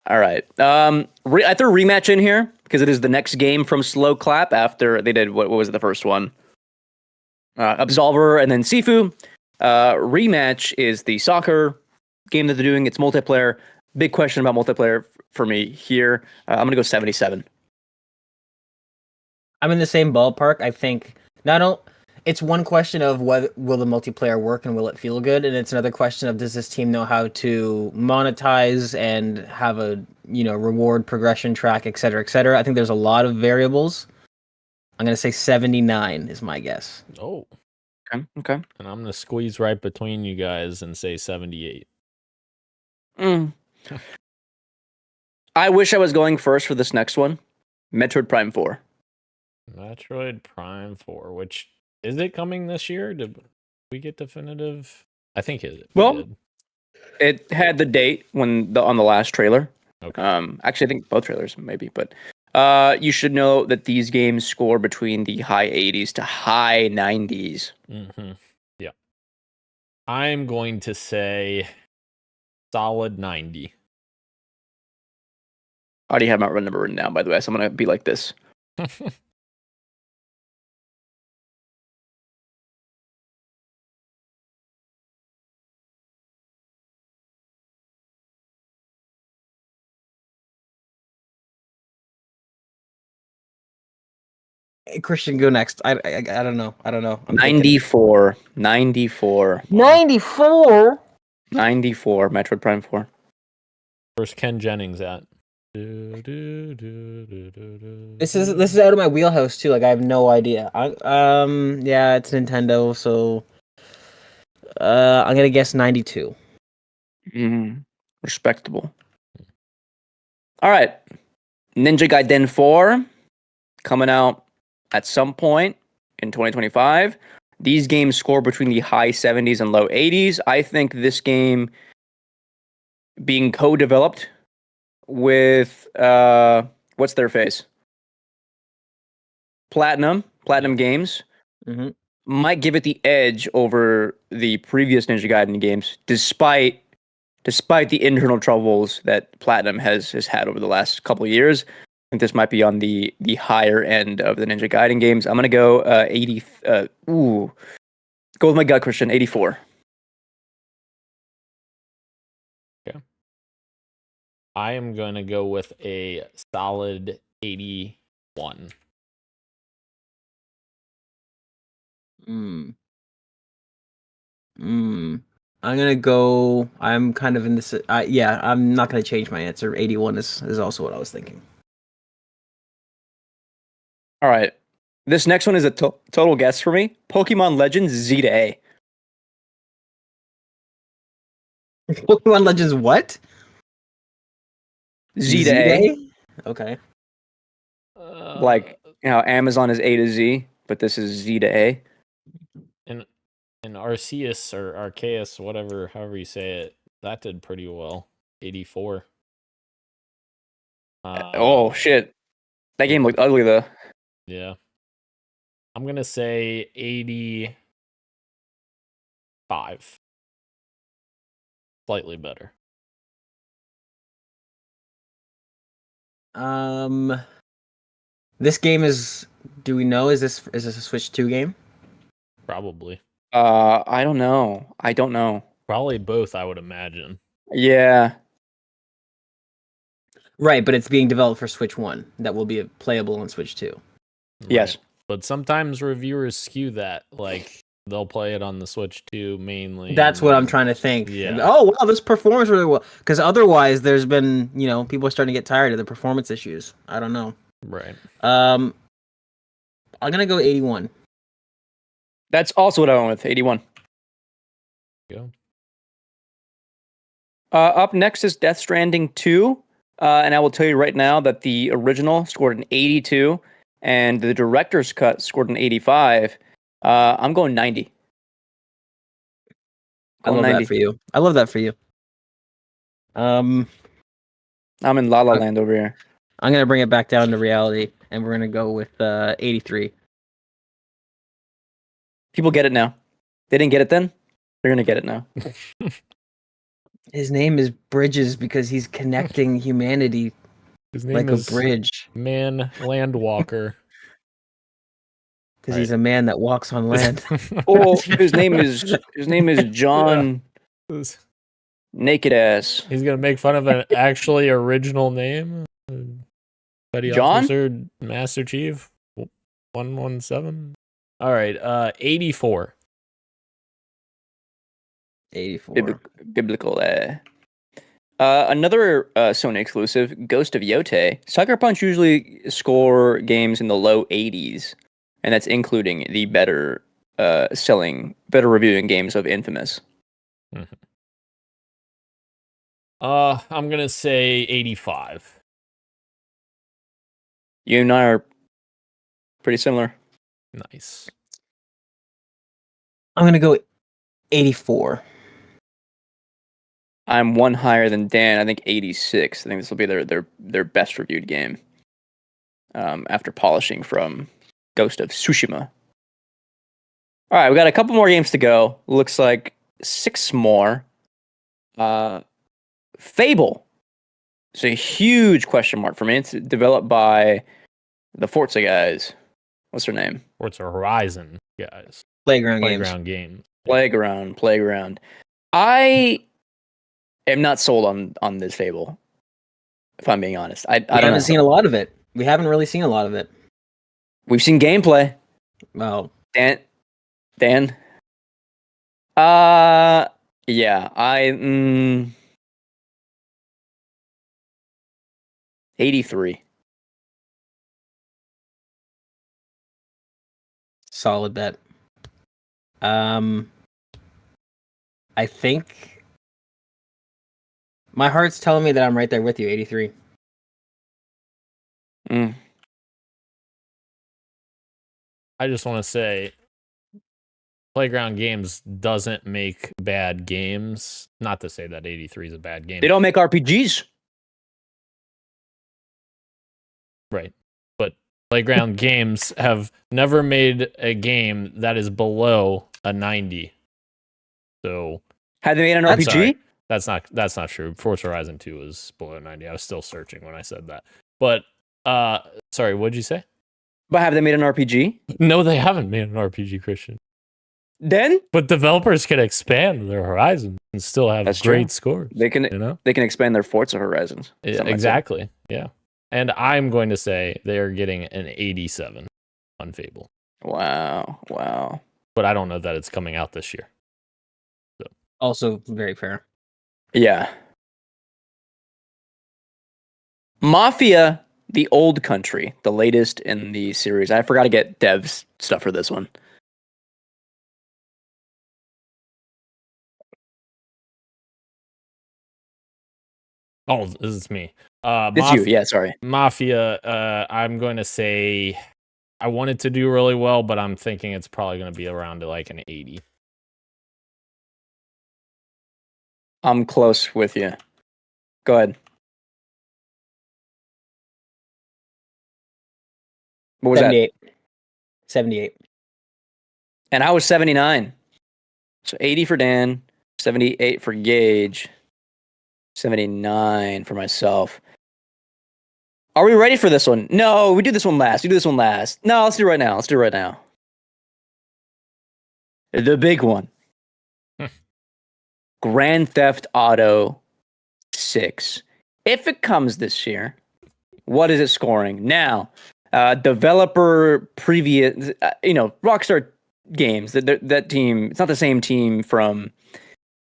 All right. I threw rematch in here because it is the next game from Slow Clap after they did what was it, the first one? Absolver and then Sifu. Rematch is the soccer game that they're doing. It's multiplayer. Big question about multiplayer for me here. I'm gonna go 77. I'm in the same ballpark. I think it's one question of what will the multiplayer work and will it feel good, and it's another question of does this team know how to monetize and have a reward progression track, et cetera, et cetera. I think there's a lot of variables. I'm gonna say 79 is my guess. Oh, okay. And I'm gonna squeeze right between you guys and say 78. I wish I was going first for this next one. Metroid Prime 4. Metroid Prime 4, which is it coming this year? Did we get definitive? I think it Well, did. It had the date on the last trailer. Okay. Actually, I think both trailers maybe, but you should know that these games score between the high 80s to high 90s. Mm-hmm. Yeah. I'm going to say solid 90. I already have my run number written down, by the way, so I'm gonna be like this. Hey, Christian, go next. I don't know. I don't know. I'm 94. 94. 94. 94. Metroid Prime 4. Where's Ken Jennings at? This is out of my wheelhouse too. Like I have no idea. Yeah, it's Nintendo, so I'm gonna guess 92. Respectable. All right. Ninja Gaiden 4 coming out at some point in 2025. These games score between the high 70s and low 80s. I think this game being co-developed with what's their face? Platinum Games Mm-hmm. might give it the edge over the previous Ninja Gaiden games, despite the internal troubles that Platinum has had over the last couple of years. I think this might be on the higher end of the Ninja Gaiden games. I'm gonna go 80. Go with my gut, Christian. 84. I am going to go with a solid 81. I'm gonna go. I'm kind of in this. Yeah, I'm not gonna change my answer. 81 is also what I was thinking. All right. This next one is a total guess for me. Pokemon Legends Z to A. Pokemon Legends what? Z to A. Okay. Like, you know, Amazon is A to Z, but this is Z to A. And Arceus or Arceus, whatever, however you say it, that did pretty well. 84. Oh, shit. That game looked ugly, though. Yeah. I'm going to say 85. Slightly better. This game is. Do we know? Is this a Switch 2 game? Probably. I don't know. Probably both, I would imagine. Yeah. Right, but it's being developed for Switch 1. That will be playable on Switch 2. Yes. But sometimes reviewers skew that. Like, they'll play it on the Switch 2 mainly. That's what I'm trying to think. Yeah. Oh, wow, this performs really well. Because otherwise, there's been, people are starting to get tired of the performance issues. I don't know. Right. I'm going to go 81. That's also what I went with, 81. Yeah. Up next is Death Stranding 2. And I will tell you right now that the original scored an 82 and the director's cut scored an 85. I'm going 90. I love that for you. I'm in La La Land over here. I'm going to bring it back down to reality, and we're going to go with 83. People get it now. They didn't get it then. They're going to get it now. His name is Bridges because he's connecting humanity His name like is a bridge. Man Landwalker. Because he's a man that walks on land. Oh, his name is John Naked Ass. He's gonna make fun of an actually original name. Petty John? Officer Master Chief 117. All right, 84. 84. Biblical. Another Sony exclusive, Ghost of Yote. Sucker Punch usually score games in the low 80s, and that's including the better reviewing games of Infamous. Mm-hmm. I'm gonna say 85. You and I are pretty similar. Nice. I'm going to go 84. I'm one higher than Dan. I think 86. I think this will be their best reviewed game. After polishing from Ghost of Tsushima. All right, we got a couple more games to go. Looks like 6 more. Fable. It's a huge question mark for me. It's developed by the Forza guys. What's their name? Forza Horizon, guys. Playground Games. Playground. I am not sold on this Fable, if I'm being honest. I haven't seen a lot of it. We haven't really seen a lot of it. We've seen gameplay. Well, Dan? Yeah, 83. solid bet. I think my heart's telling me that I'm right there with you, 83. I just want to say, Playground Games doesn't make bad games. Not to say that 83 is a bad game. They don't make RPGs. Right. But Playground Games have never made a game that is below a 90. So Have they made an I'm RPG? sorry. That's not true. Forza Horizon 2 was below 90. I was still searching when I said that. But sorry, what'd you say? But have they made an RPG? No, they haven't made an RPG, Christian. Then But developers can expand their horizons and still have That's great true. scores. they can You know? expand their Forza Horizons. Yeah, Something like that. exactly. Yeah. And I'm going to say they are getting an 87 on Fable. Wow. But I don't know that it's coming out this year. Also very fair. Yeah. Mafia, the Old Country, the latest in the series. I forgot to get devs stuff for this one. Oh, this is me. It's you. Yeah, sorry. Mafia, I'm going to say I want it to do really well, but I'm thinking it's probably going to be around like an 80. I'm close with you. Go ahead. What was that? 78. And I was 79. So 80 for Dan, 78 for Gage, 79 for myself. Are we ready for this one? No, we do this one last. No, let's do it right now. The big one. Grand Theft Auto 6. If it comes this year, what is it scoring? Now, developer previous, Rockstar Games, that team, it's not the same team from,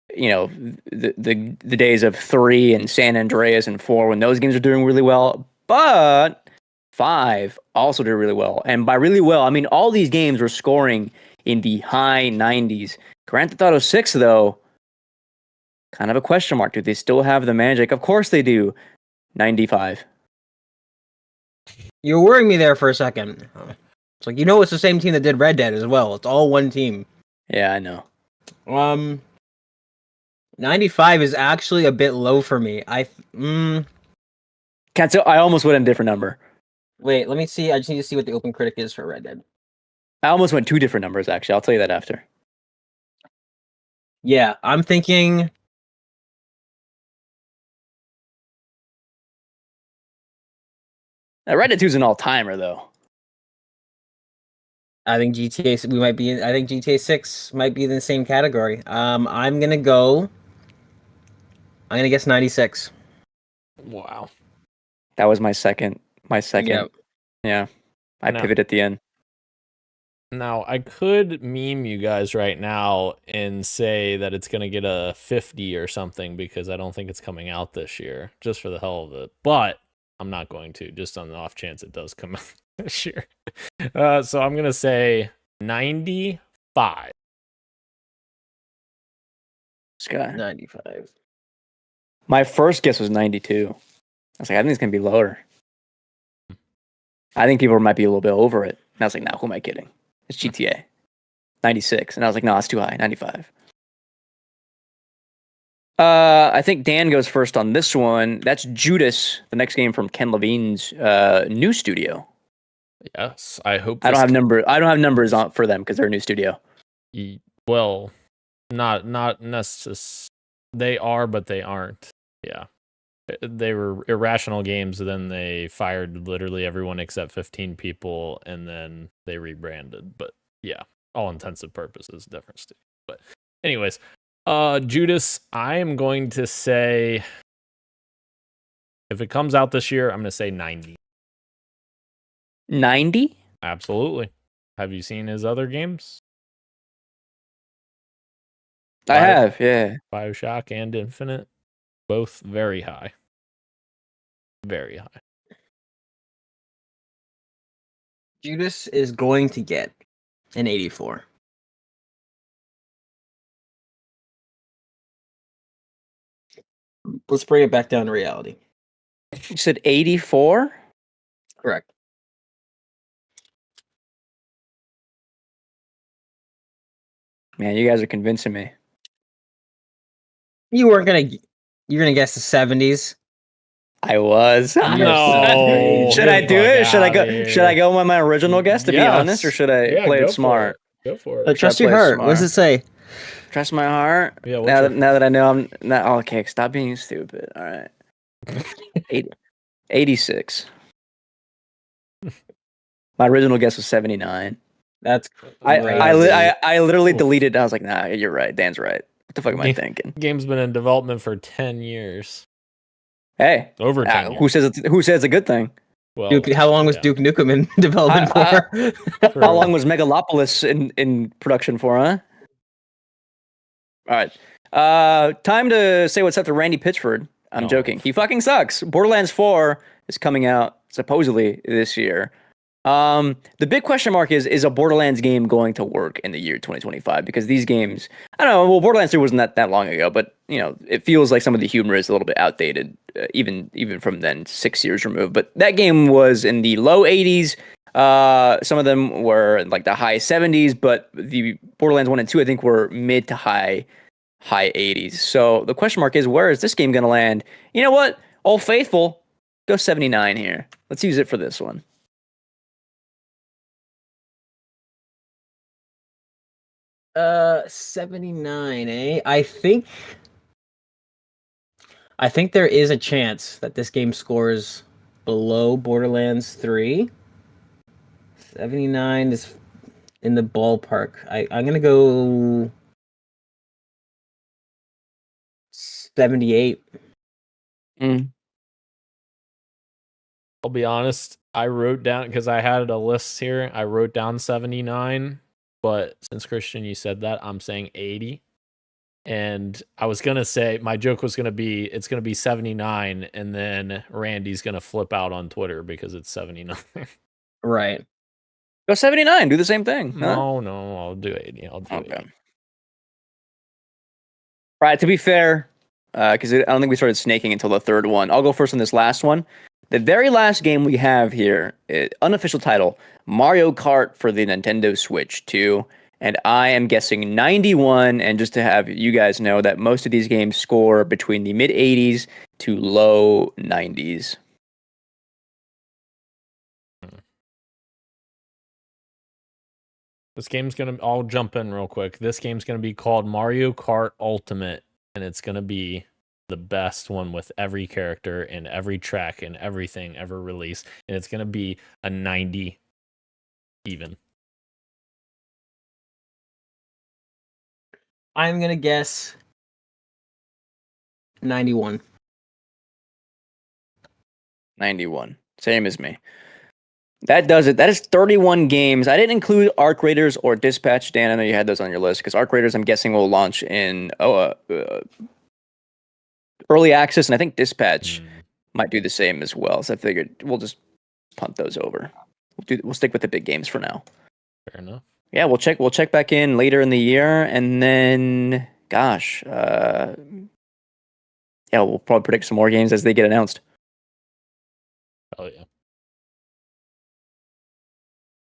the days of 3 and San Andreas and 4 when those games are doing really well, but 5 also did really well. And by really well, I mean all these games were scoring in the high 90s. Grand Theft Auto 6, though, kind of a question mark. Do they still have the magic? Of course they do. 95. You're worrying me there for a second. It's like, it's the same team that did Red Dead as well. It's all one team. Yeah, I know. 95 is actually a bit low for me. Can't tell. I almost went a different number. Wait, let me see. I just need to see what the OpenCritic is for Red Dead. I almost went 2 different numbers, actually. I'll tell you that after. Yeah, I'm thinking... Red Dead 2 is an all-timer, though. I think GTA 6 might be in the same category. I'm gonna guess 96. Wow. That was my second. Yep. Yeah. I No. pivoted at the end. Now, I could meme you guys right now and say that it's going to get a 50 or something because I don't think it's coming out this year, just for the hell of it. But I'm not going to, just on the off chance it does come out this year. So I'm going to say 95. Sky. 95. My first guess was 92. I was like, I think it's going to be lower. I think people might be a little bit over it. And I was like, no, who am I kidding? It's GTA. 96. And I was like, no, it's too high. 95. I think Dan goes first on this one. That's Judas, the next game from Ken Levine's new studio. Yes, I hope. I don't have numbers on for them because they're a new studio. Well, not necessarily. They are, but they aren't. Yeah, they were Irrational Games. Then they fired literally everyone except 15 people, and then they rebranded. But yeah, all intents and purposes, different studio. But anyways, Judas, I am going to say, if it comes out this year, I'm going to say 90. 90? Absolutely. Have you seen his other games? I have, yeah. BioShock and Infinite, both very high. Very high. Judas is going to get an 84. Let's bring it back down to reality. You said 84? Correct. Man, you guys are convincing me. You're gonna guess the 70s. I was. No. Should I do it? Should I go with my original guess to be honest, or should I play it smart? Go for it. Trust your heart. What does it say? Trust my heart. Yeah. Now that I know I'm not okay. Stop being stupid. All right. 86. My original guess was 79. That's I literally deleted. I was like, nah, you're right. Dan's right. What the fuck am I thinking? Game's been in development for 10 years. Hey, Over 10 years. who says it's a good thing? Well, Duke, how long was Duke Nukem in development for? How long was Megalopolis in production for, huh? All right. Time to say what's up to Randy Pitchford. I'm joking. He fucking sucks. Borderlands 4 is coming out supposedly this year. The big question mark is a Borderlands game going to work in the year 2025? Because these games, I don't know, well, Borderlands 3 wasn't that long ago, but you know, it feels like some of the humor is a little bit outdated, even from then, 6 years removed. But that game was in the low 80s. Some of them were in like the high 70s, but the Borderlands 1 and 2, I think, were mid to high 80s. So the question mark is, where is this game going to land? You know what? Old Faithful, go 79 here. Let's use it for this one. 79, eh? I think there is a chance that this game scores below Borderlands 3. 79 is in the ballpark. I'm gonna go 78. I'll be honest. I wrote down, because I had a list here, I wrote down 79. But since Christian, you said that, I'm saying 80. And I was going to say, my joke was going to be, it's going to be 79. And then Randy's going to flip out on Twitter because it's 79. Right. Go 79. Do the same thing. Huh? No, I'll do 80. I'll do 80. Right. To be fair, because I don't think we started snaking until the third one. I'll go first on this last one. The very last game we have here, unofficial title, Mario Kart for the Nintendo Switch 2. And I am guessing 91. And just to have you guys know that most of these games score between the mid 80s to low 90s. This game's going to, I'll jump in real quick. This game's going to be called Mario Kart Ultimate. And it's going to be the best one with every character and every track and everything ever released. And it's going to be a 90 even. I'm going to guess 91. 91. Same as me. That does it. That is 31 games. I didn't include Arc Raiders or Dispatch. Dan, I know you had those on your list, because Arc Raiders, I'm guessing, will launch in early access, and I think Dispatch might do the same as well. So I figured we'll just punt those over. We'll stick with the big games for now. Fair enough. Yeah, we'll check back in later in the year, and then we'll probably predict some more games as they get announced. Oh yeah.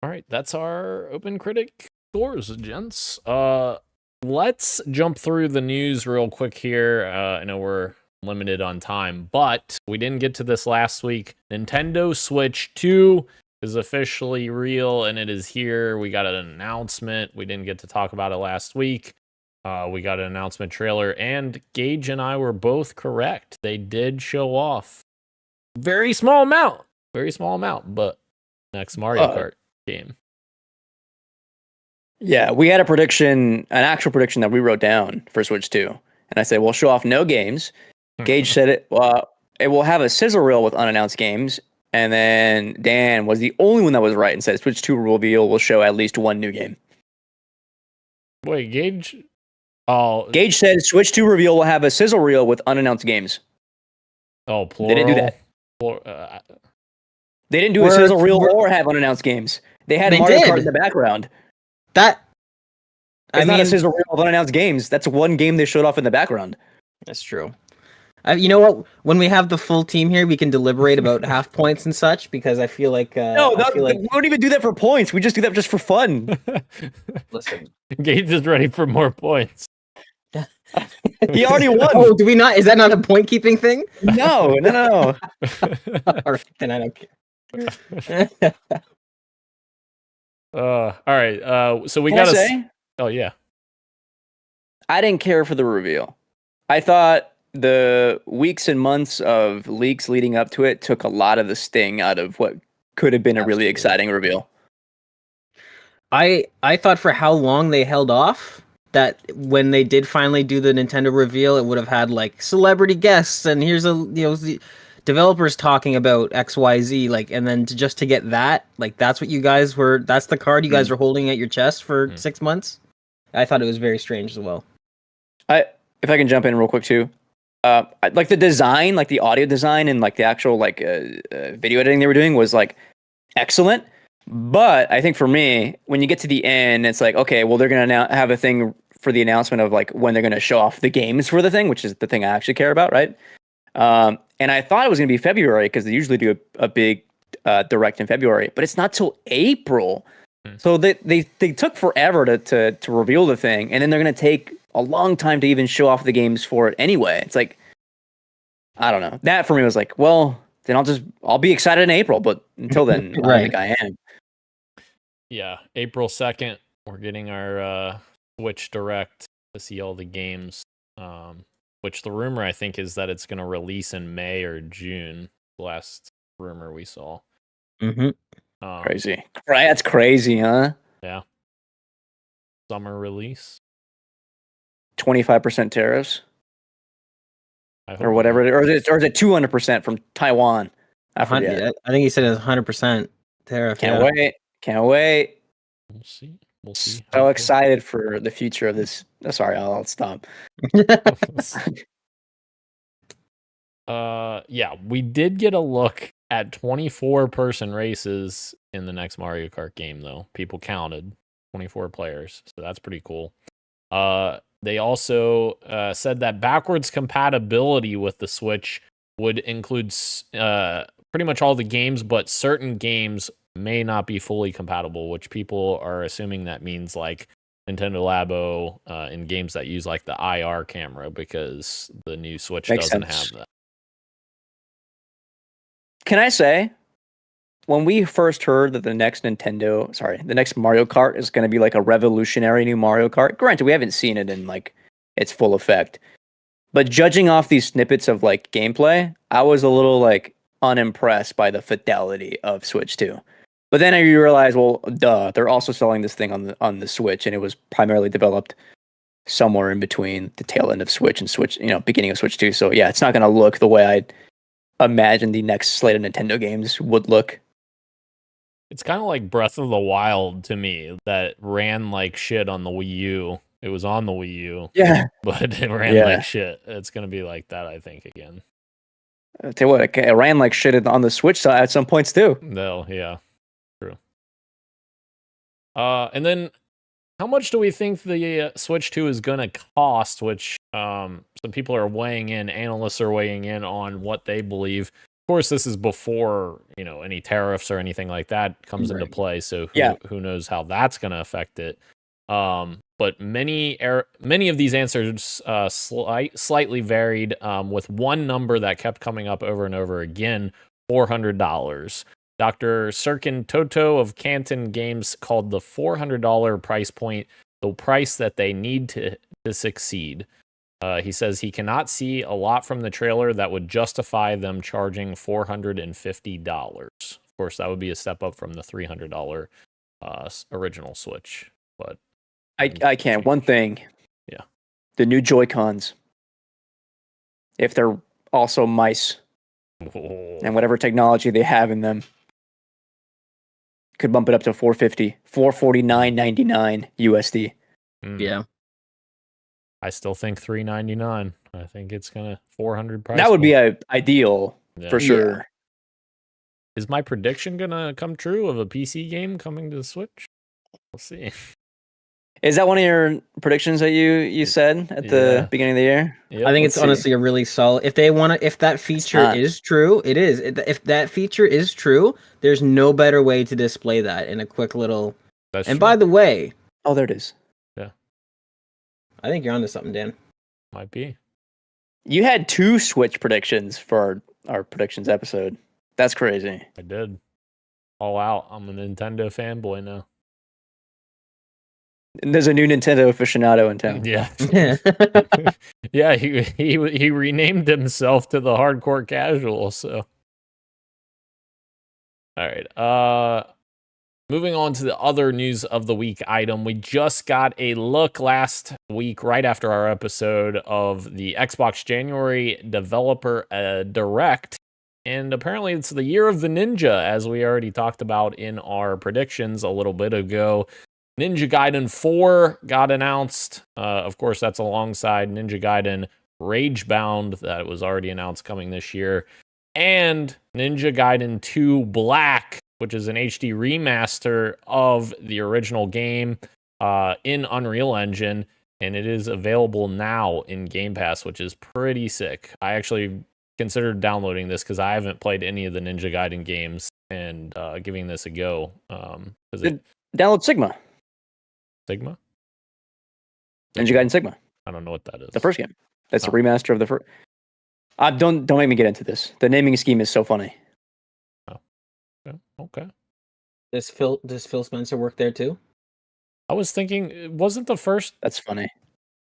All right, that's our OpenCritic scores, gents. let's jump through the news real quick here. I know we're limited on time, but we didn't get to this last week. Nintendo Switch 2 is officially real, and it is here. We got an announcement. We didn't get to talk about it last week. We got an announcement trailer, and Gage and I were both correct. They did show off very small amount, but next Mario Kart game. Yeah, we had an actual prediction that we wrote down for Switch 2. And I said, we'll show off no games. Gage said it will have a sizzle reel with unannounced games. And then Dan was the only one that was right and said Switch 2 reveal will show at least one new game. Wait, Gage? Oh, Gage said Switch 2 reveal will have a sizzle reel with unannounced games. Oh, plural. They didn't do that. They didn't do a sizzle reel or have unannounced games. They had Mario Kart in the background. It's not a sizzle reel of unannounced games. That's one game they showed off in the background. That's true. You know what? When we have the full team here, we can deliberate about half points and such, because I feel like we don't even do that for points. We just do that just for fun. Listen, Gage is ready for more points. He already won. Oh, do we not? Is that not a point keeping thing? No. All right, then I don't care. All right. So we Can I gotta say? Oh yeah. I didn't care for the reveal. I thought the weeks and months of leaks leading up to it took a lot of the sting out of what could have been a really exciting reveal. I thought for how long they held off, that when they did finally do the Nintendo reveal, it would have had like celebrity guests and here's the developers talking about XYZ, like, and then just to get that, like, that's what you guys were, that's the card you guys were holding at your chest for 6 months. I thought it was very strange as well. If I can jump in real quick too, like the design, like the audio design and like the actual like video editing they were doing was like excellent. But I think for me, when you get to the end, it's like, okay, well, they're going to have a thing for the announcement of like when they're going to show off the games for the thing, which is the thing I actually care about, right? And I thought it was going to be February because they usually do a big direct in February, but it's not till April. So they took forever to reveal the thing, and then they're going to take a long time to even show off the games for it anyway. It's like, I don't know. That for me was like, well, then I'll be excited in April, but until then, I don't think I am. Yeah, April 2nd, we're getting our Switch Direct to see all the games. Which the rumor, I think, is that it's going to release in May or June. Last rumor we saw. Mm-hmm. Crazy. That's crazy, huh? Yeah. Summer release. 25% tariffs. Or whatever. Or is it 200% from Taiwan? I forget. I think he said it was 100% tariff. Can't wait. We'll see. So excited for the future of this. Oh, sorry, I'll stop. Yeah, we did get a look at 24-person races in the next Mario Kart game, though. People counted 24 players, so that's pretty cool. They also said that backwards compatibility with the Switch would include pretty much all the games, but certain games may not be fully compatible, which people are assuming that means like Nintendo Labo in games that use like the IR camera, because the new Switch doesn't have that. Can I say, when we first heard that the next Mario Kart is going to be like a revolutionary new Mario Kart, granted, we haven't seen it in like its full effect, but judging off these snippets of like gameplay, I was a little like unimpressed by the fidelity of Switch 2. But then I realized, well, duh, they're also selling this thing on the Switch, and it was primarily developed somewhere in between the tail end of Switch and Switch, beginning of Switch 2. So yeah, it's not going to look the way I'd imagine the next slate of Nintendo games would look. It's kind of like Breath of the Wild to me, that ran like shit on the Wii U. It was on the Wii U, yeah, but it ran like shit. It's going to be like that, I think, again. I'll tell you what, it ran like shit on the Switch side at some points too. No, yeah. True. And then how much do we think the Switch 2 is going to cost, which some people are weighing in, analysts are weighing in on what they believe. Of course, this is before, any tariffs or anything like that comes into play, so who knows how that's going to affect it. But many of these answers slightly varied, with one number that kept coming up over and over again: $400. Dr. Sirkin Toto of Canton Games called the $400 price point the price that they need to succeed. He says he cannot see a lot from the trailer that would justify them charging $450. Of course, that would be a step up from the $300 original Switch. But I can't. One thing. Yeah. The new Joy-Cons. If they're also mice and whatever technology they have in them, could bump it up to $450, $449.99 USD. Yeah. I still think $399. I think it's gonna $400 price. That would be point. ideal for sure. Yeah. Is my prediction gonna come true of a PC game coming to the Switch? We'll see. Is that one of your predictions that you said at the beginning of the year? Yep. I think it's honestly a really solid. If they want to, if that feature is true, it is. If that feature is true, there's no better way to display that in a quick little. That's and true. by the way, oh, there it is. Yeah, I think you're onto something, Dan. Might be. You had 2 Switch predictions for our predictions episode. That's crazy. I did. All out. I'm a Nintendo fanboy now. And there's a new Nintendo aficionado in town. Yeah. Yeah, he renamed himself to the hardcore casual, so. All right. Moving on to the other news of the week item. We just got a look last week, right after our episode, of the Xbox January Developer Direct. And apparently it's the year of the Ninja, as we already talked about in our predictions a little bit ago. Ninja Gaiden 4 got announced. Of course, that's alongside Ninja Gaiden Ragebound that was already announced coming this year. And Ninja Gaiden 2 Black, which is an HD remaster of the original game in Unreal Engine. And it is available now in Game Pass, which is pretty sick. I actually considered downloading this because I haven't played any of the Ninja Gaiden games and giving this a go. Download Sigma. Sigma? Ninja Gaiden Sigma. I don't know what that is. The first game. That's a remaster of the first. Don't make me get into this. The naming scheme is so funny. Oh. Okay. Does Phil Spencer work there too? I was thinking, wasn't the first? That's funny.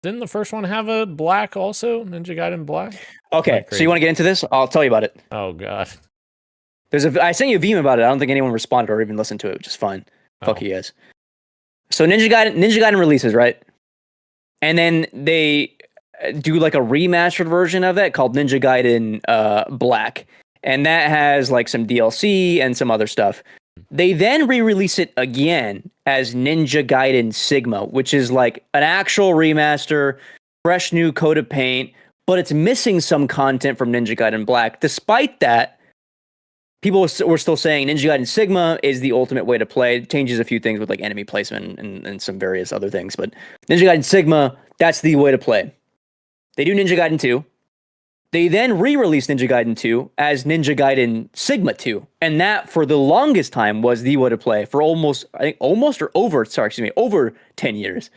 Didn't the first one have a black also? Ninja Gaiden Black? Okay, so you want to get into this? I'll tell you about it. Oh god. I sent you a VM about it. I don't think anyone responded or even listened to it, which is fine. Fuck you guys. So Ninja Gaiden releases, right? And then they do like a remastered version of that called Ninja Gaiden Black. And that has like some DLC and some other stuff. They then re-release it again as Ninja Gaiden Sigma, which is like an actual remaster, fresh new coat of paint, but it's missing some content from Ninja Gaiden Black. Despite that, people were still saying Ninja Gaiden Sigma is the ultimate way to play. It changes a few things with like enemy placement and some various other things, but Ninja Gaiden Sigma, that's the way to play. They do Ninja Gaiden 2. They then re-released Ninja Gaiden 2 as Ninja Gaiden Sigma 2. And that, for the longest time, was the way to play for over 10 years.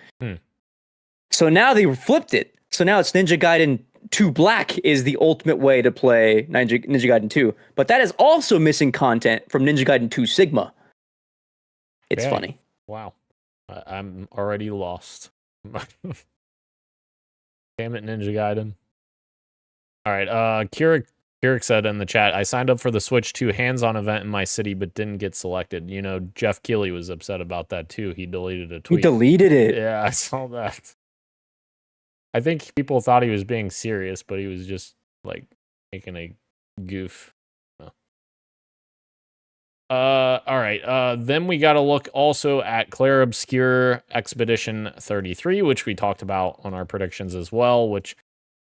So now they flipped it. So now it's Ninja Gaiden 2 Black is the ultimate way to play Ninja Gaiden 2. But that is also missing content from Ninja Gaiden 2 Sigma. It's funny. Wow. I'm already lost. Damn it, Ninja Gaiden. All right, Keurig said in the chat, I signed up for the Switch 2 hands-on event in my city, but didn't get selected. You know, Jeff Keighley was upset about that too. He deleted a tweet. He deleted it? Yeah, I saw that. I think people thought he was being serious, but he was just, like, making a goof. All right, then we got to look also at Clair Obscur Expedition 33, which we talked about on our predictions as well, which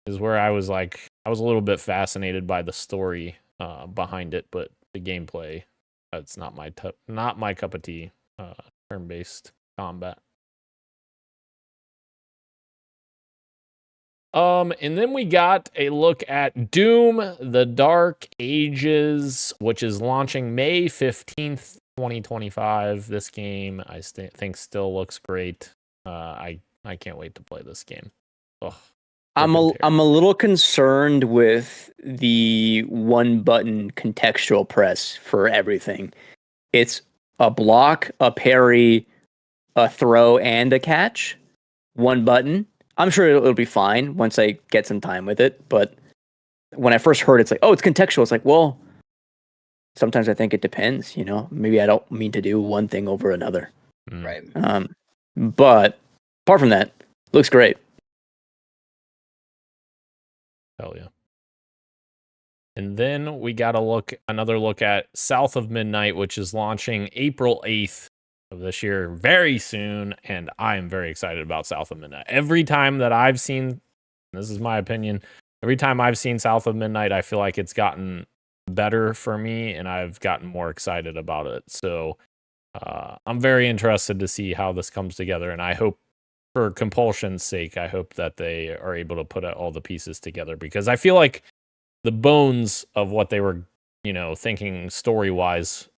is where I was a little bit fascinated by the story behind it, but the gameplay, it's not my cup of tea. Turn-based combat. And then we got a look at Doom: The Dark Ages, which is launching May 15th, 2025. This game, I think, still looks great. I can't wait to play this game. Ugh, I'm flippin' I'm a little concerned with the one button contextual press for everything. It's a block, a parry, a throw, and a catch. One button. I'm sure it'll be fine once I get some time with it. But when I first heard it, it's like, oh, it's contextual. It's like, well, sometimes I think it depends. Maybe I don't mean to do one thing over another. Mm, Right. But apart from that, looks great. hell yeah. And then we got another look at South of Midnight, which is launching April 8th of this year, very soon, and I am very excited about South of Midnight. Every time that I've seen, this is my opinion, every time I've seen South of Midnight, I feel like it's gotten better for me, and I've gotten more excited about it. So I'm very interested to see how this comes together, and I hope, for Compulsion's sake, I hope that they are able to put all the pieces together, because I feel like the bones of what they were, thinking story-wise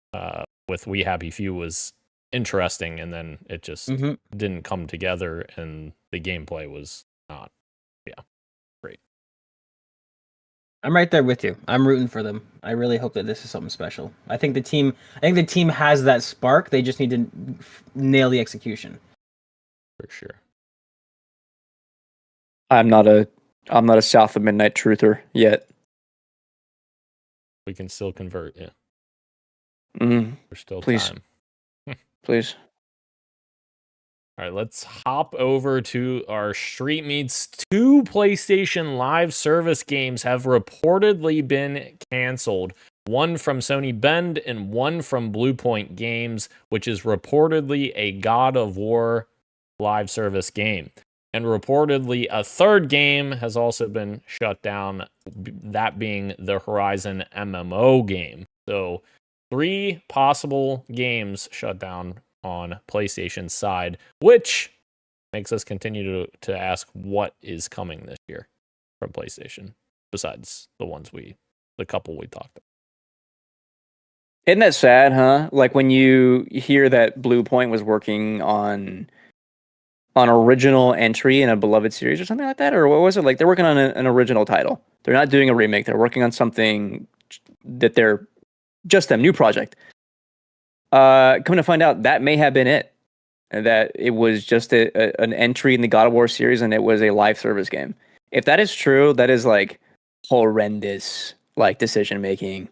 with We Happy Few was interesting, and then it just didn't come together, and the gameplay was not, great. I'm right there with you. I'm rooting for them. I really hope that this is something special. I think the team has that spark. They just need to nail the execution. For sure. I'm not a South of Midnight truther yet. We can still convert, yeah. Mm, There's still please. time. please. All right, let's hop over to our Street Meets. 2 PlayStation Live service games have reportedly been canceled. One from Sony Bend and one from Bluepoint Games, which is reportedly a God of War live service game. And reportedly a third game has also been shut down, that being the Horizon MMO game. So 3 possible games shut down on PlayStation's side, which makes us continue to ask what is coming this year from PlayStation, besides the couple we talked about. Isn't that sad, huh? Like when you hear that Bluepoint was working on original entry in a beloved series or something like that, or what was it? Like they're working on an original title. They're not doing a remake. They're working on something that they're just a new project. Coming to find out, that may have been it. That it was just an entry in the God of War series, and it was a live service game. If that is true, that is like horrendous, like decision making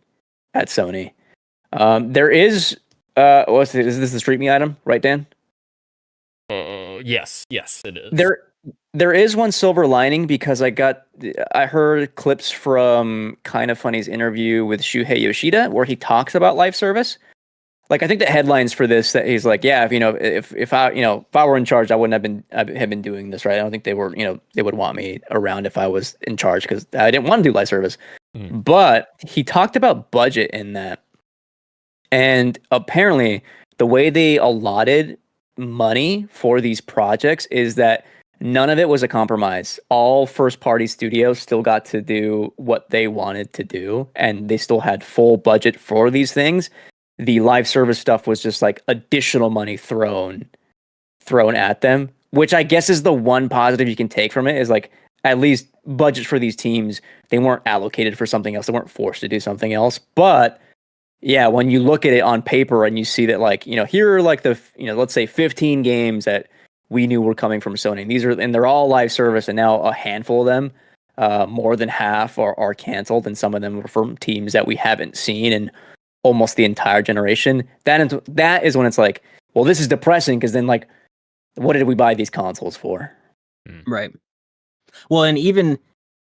at Sony. There is, is this the Street Me item, right, Dan? Yes, it is. There is one silver lining, because I heard clips from Kinda Funny's interview with Shuhei Yoshida where he talks about live service. Like I think the headlines for this, that he's like, yeah, if I were in charge, I wouldn't have been doing this, right? I don't think they would want me around if I was in charge, because I didn't want to do live service. But he talked about budget in that, and apparently the way they allotted money for these projects is that none of it was a compromise. All first-party studios still got to do what they wanted to do, and they still had full budget for these things. The live service stuff was just like additional money thrown at them, which I guess is the one positive you can take from it, is like at least budget for these teams, they weren't allocated for something else. They weren't forced to do something else. But yeah, when you look at it on paper and you see that, like, here are like the, let's say 15 games that we knew were coming from Sony. And they're all live service, and now a handful of them, more than half are canceled, and some of them are from teams that we haven't seen in almost the entire generation. That is when it's like, well, this is depressing, because then, like, what did we buy these consoles for? Right. Well, and even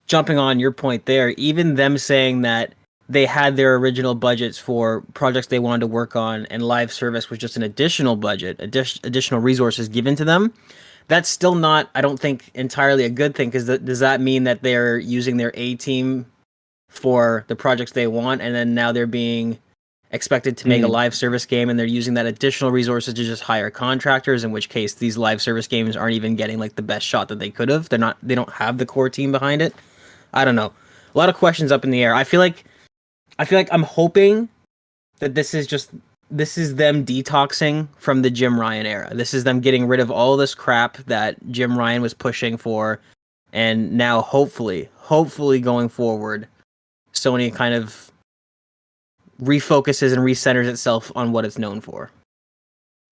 jumping on your point there, even them saying that they had their original budgets for projects they wanted to work on, and live service was just an additional budget, additional resources given to them, that's still not, I don't think, entirely a good thing, because does that mean that they're using their A team for the projects they want, and then now they're being expected to make a live service game, and they're using that additional resources to just hire contractors, in which case these live service games aren't even getting like the best shot that they could have. They don't have the core team behind it. I don't know. A lot of questions up in the air. I feel like I'm hoping that this is just this is them detoxing from the Jim Ryan era. This is them getting rid of all this crap that Jim Ryan was pushing for, and now hopefully going forward, Sony kind of refocuses and recenters itself on what it's known for.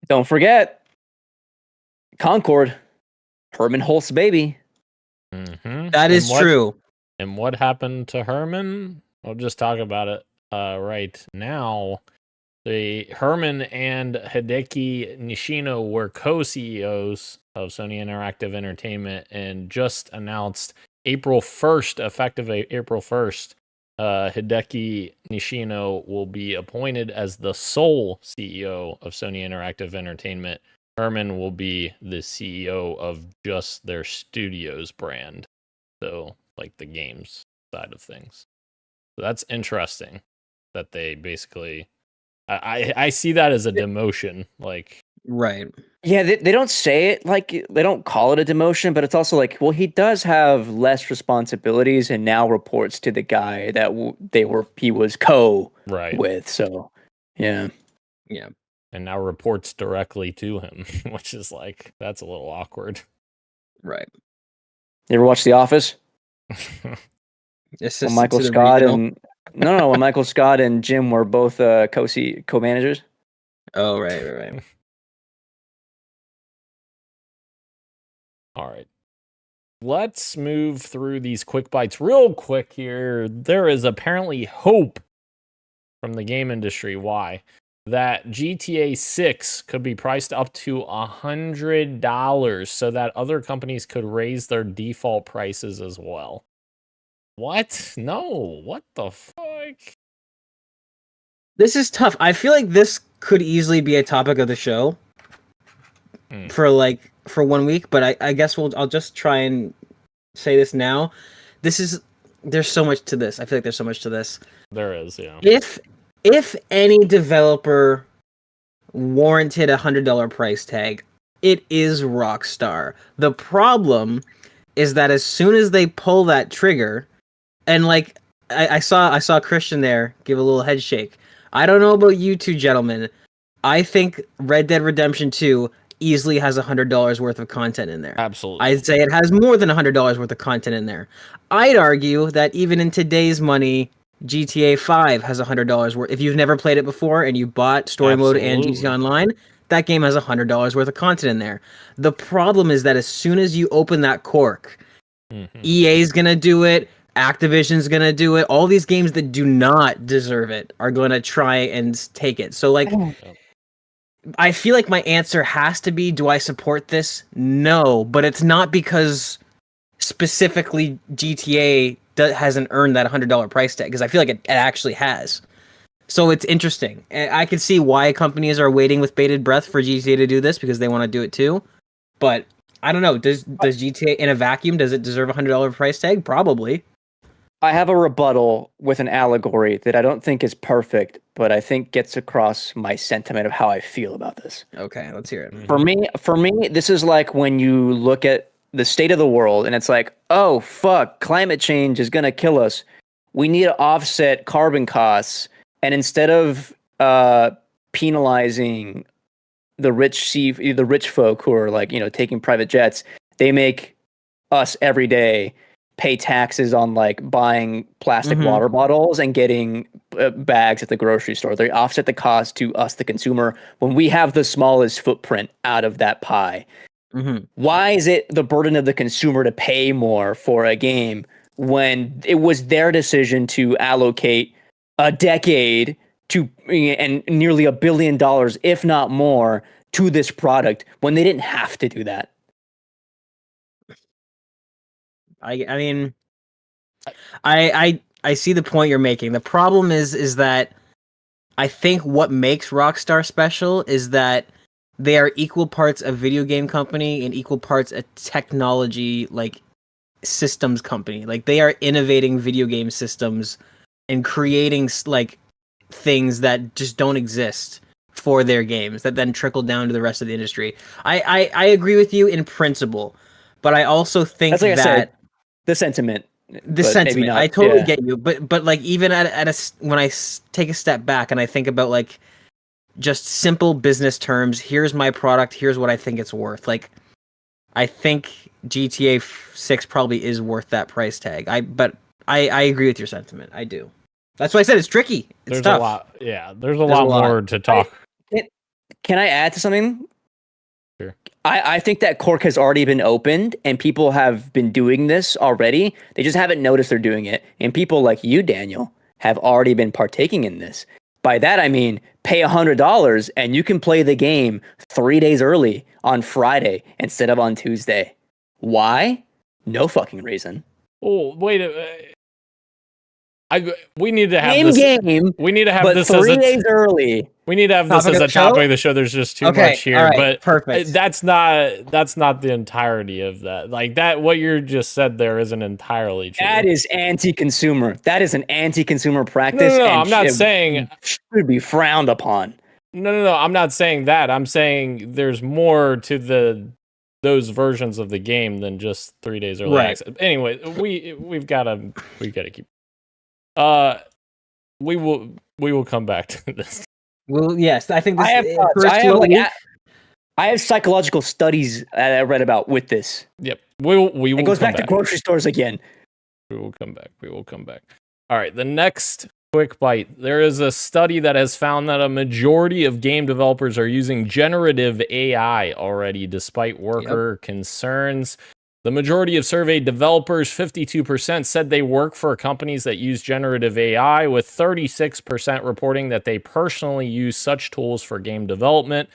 Don't forget, Concord, Herman Hulst's baby. Mm-hmm. That is true. And what happened to Herman? We'll just talk about it right now. The Herman and Hideki Nishino were co-CEOs of Sony Interactive Entertainment and just announced April 1st, effective April 1st, Hideki Nishino will be appointed as the sole CEO of Sony Interactive Entertainment. Herman will be the CEO of just their studios brand. So, like the games side of things. So that's interesting that they basically... I see that as a demotion. Like, Right. Yeah, they don't say it like they don't call it a demotion, but it's also like, well, he does have less responsibilities and now reports to the guy that he was right. with. So, yeah. Yeah. And now reports directly to him, which is like, that's a little awkward. Right. You ever watch The Office? Assistant When Michael to the Scott regional? and when Michael Scott and Jim were both co-managers. Oh, right. All right. Let's move through these quick bites real quick here. There is apparently hope from the game industry. Why? That GTA 6 could be priced up to $100 so that other companies could raise their default prices as well. What? No. What the fuck? This is tough. I feel like this could easily be a topic of the show for 1 week, but I guess I'll just try and say this now. There's so much to this. I feel like there's so much to this. There is, yeah. If any developer warranted $100 price tag, it is Rockstar. The problem is that as soon as they pull that trigger, and like I saw Christian there give a little head shake. I don't know about you two gentlemen. I think Red Dead Redemption 2 easily has $100 worth of content in there. Absolutely. I'd say it has more than $100 worth of content in there. I'd argue that even in today's money, GTA 5 has $100 worth. If you've never played it before and you bought story mode and GTA Online, that game has $100 worth of content in there. The problem is that as soon as you open that cork, EA's gonna do it, Activision's gonna do it. All these games that do not deserve it are gonna try and take it. So like, I feel like my answer has to be, do I support this? No, but it's not because specifically GTA hasn't earned that $100 price tag, because I feel like it actually has. So it's interesting. I can see why companies are waiting with bated breath for GTA to do this, because they want to do it too. But I don't know. Does GTA in a vacuum, does it deserve a $100 price tag? Probably. I have a rebuttal with an allegory that I don't think is perfect, but I think gets across my sentiment of how I feel about this. Okay, let's hear it. For me, this is like when you look at the state of the world and it's like, oh, fuck, climate change is going to kill us. We need to offset carbon costs. And instead of penalizing the rich folk who are like, taking private jets, they make us every day pay taxes on like buying plastic water bottles and getting bags at the grocery store. They offset the cost to us, the consumer, when we have the smallest footprint out of that pie. Why is it the burden of the consumer to pay more for a game when it was their decision to allocate a decade to and nearly $1 billion, if not more, to this product when they didn't have to do that? I mean, I see the point you're making. The problem is that I think what makes Rockstar special is that they are equal parts a video game company and equal parts a technology systems company. Like, they are innovating video game systems and creating like things that just don't exist for their games that then trickle down to the rest of the industry. I agree with you in principle, but I also think That's like that I said, the sentiment. I totally get you, but like even when I take a step back and I think about like just simple business terms. Here's my product. Here's what I think it's worth. Like, I think GTA 6 probably is worth that price tag. But I agree with your sentiment. I do. That's why I said it's tricky. It's There's tough. a lot. Yeah, there's a lot more to talk. Can I add to something? Sure. I think that cork has already been opened and people have been doing this already. They just haven't noticed they're doing it. And people like you, Daniel, have already been partaking in this. By that, I mean, pay $100 and you can play the game 3 days early on Friday instead of on Tuesday. Why? No fucking reason. Oh, wait. We need to have Same this. game, We need to have but this 3 as days early. We need to have this Topic as of a the topic show? of the show. There's just too Okay, much here, all right, but perfect. That's not the entirety of that. Like that, what you just said there isn't entirely true. That is anti-consumer. That is an anti-consumer practice. No, and I'm not saying should be frowned upon. No. I'm not saying that. I'm saying there's more to those versions of the game than just 3 days early access. Anyway, we've got to keep. We will come back to this. Well, yes, I think this. I have psychological studies that I read about with this. Yep, we will. It goes back to grocery stores again. We will come back. All right, the next quick bite. There is a study that has found that a majority of game developers are using generative AI already, despite worker concerns. The majority of surveyed developers, 52%, said they work for companies that use generative AI, with 36% reporting that they personally use such tools for game development.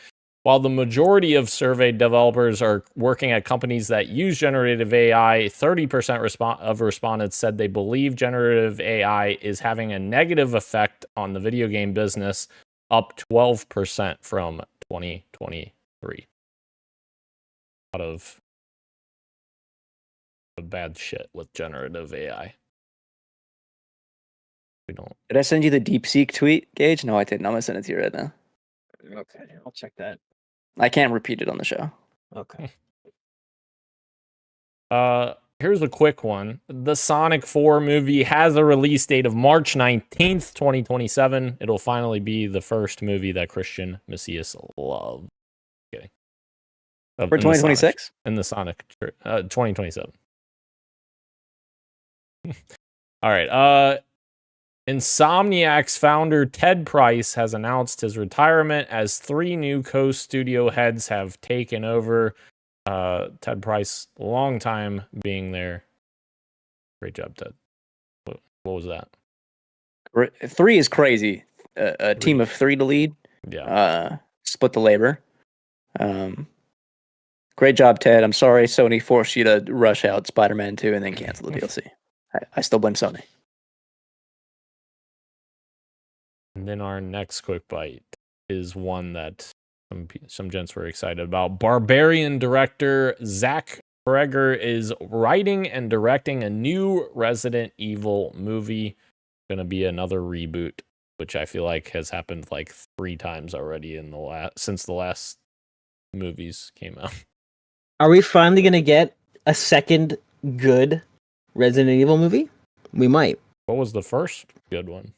While the majority of surveyed developers are working at companies that use generative AI, 30% of respondents said they believe generative AI is having a negative effect on the video game business, up 12% from 2023. A lot of bad shit with generative AI. Did I send you the DeepSeek tweet, Gage? No, I didn't. I'm gonna send it to you right now. Okay, I'll check that. I can't repeat it on the show. Okay. Here's a quick one. The Sonic 4 movie has a release date of March 19th, 2027. It'll finally be the first movie that Christian Macias loved. Okay. For 2026? In the Sonic 2027. All right. Insomniac's founder Ted Price has announced his retirement as 3 new co-studio heads have taken over. Ted Price, long time being there. Great job, Ted. What was that? 3 is crazy. A team of 3 to lead. Yeah. Split the labor. Great job, Ted. I'm sorry Sony forced you to rush out Spider-Man 2 and then cancel the DLC. I still blame Sony. And then our next quick bite is one that some gents were excited about. Barbarian director Zach Breger is writing and directing a new Resident Evil movie. Going to be another reboot, which I feel like has happened like 3 times already since the last movies came out. Are we finally going to get a second good Resident Evil movie? We might. What was the first good one?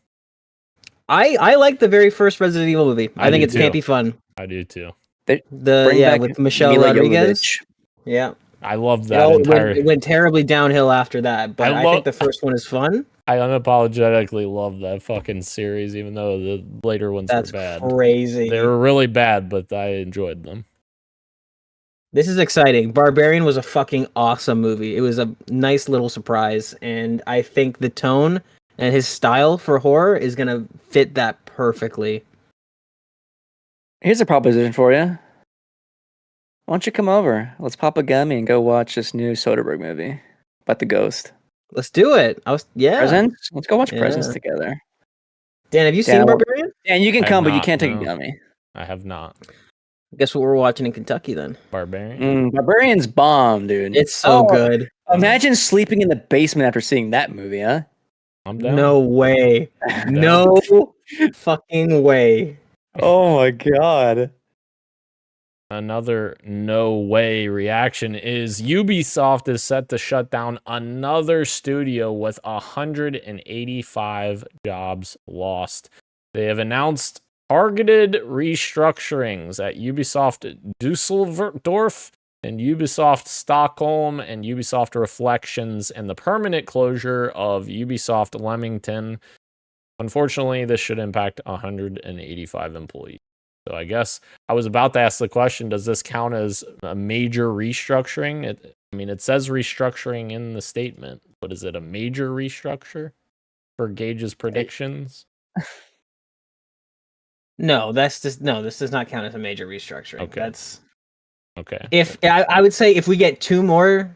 I like the very first Resident Evil movie. I think it's campy fun. I do too. With Michelle Mila Rodriguez. Jovovich. Yeah. I love that it went terribly downhill after that, but I think the first one is fun. I unapologetically love that fucking series, even though the later ones were bad. That's crazy. They were really bad, but I enjoyed them. This is exciting. Barbarian was a fucking awesome movie. It was a nice little surprise, and I think the tone and his style for horror is going to fit that perfectly. Here's a proposition for you. Why don't you come over? Let's pop a gummy and go watch this new Soderbergh movie about the ghost. Let's do it. Presents? Let's go watch Presents together. Dan, have you seen Barbarian? And you can come, but you can't take a gummy. I have not. Guess what we're watching in Kentucky then? Barbarian. Barbarian's bomb, dude. It's so good. Imagine sleeping in the basement after seeing that movie, huh? I'm down. No way. No fucking way. Oh my god. Another no way reaction is Ubisoft is set to shut down another studio with 185 jobs lost. They have announced targeted restructurings at Ubisoft Dusseldorf and Ubisoft Stockholm and Ubisoft Reflections, and the permanent closure of Ubisoft Leamington. Unfortunately, this should impact 185 employees. So I guess I was about to ask the question, does this count as a major restructuring? It says restructuring in the statement, but is it a major restructure for Gage's predictions? No, this does not count as a major restructuring. Okay. That's okay. If I would say if we get 2 more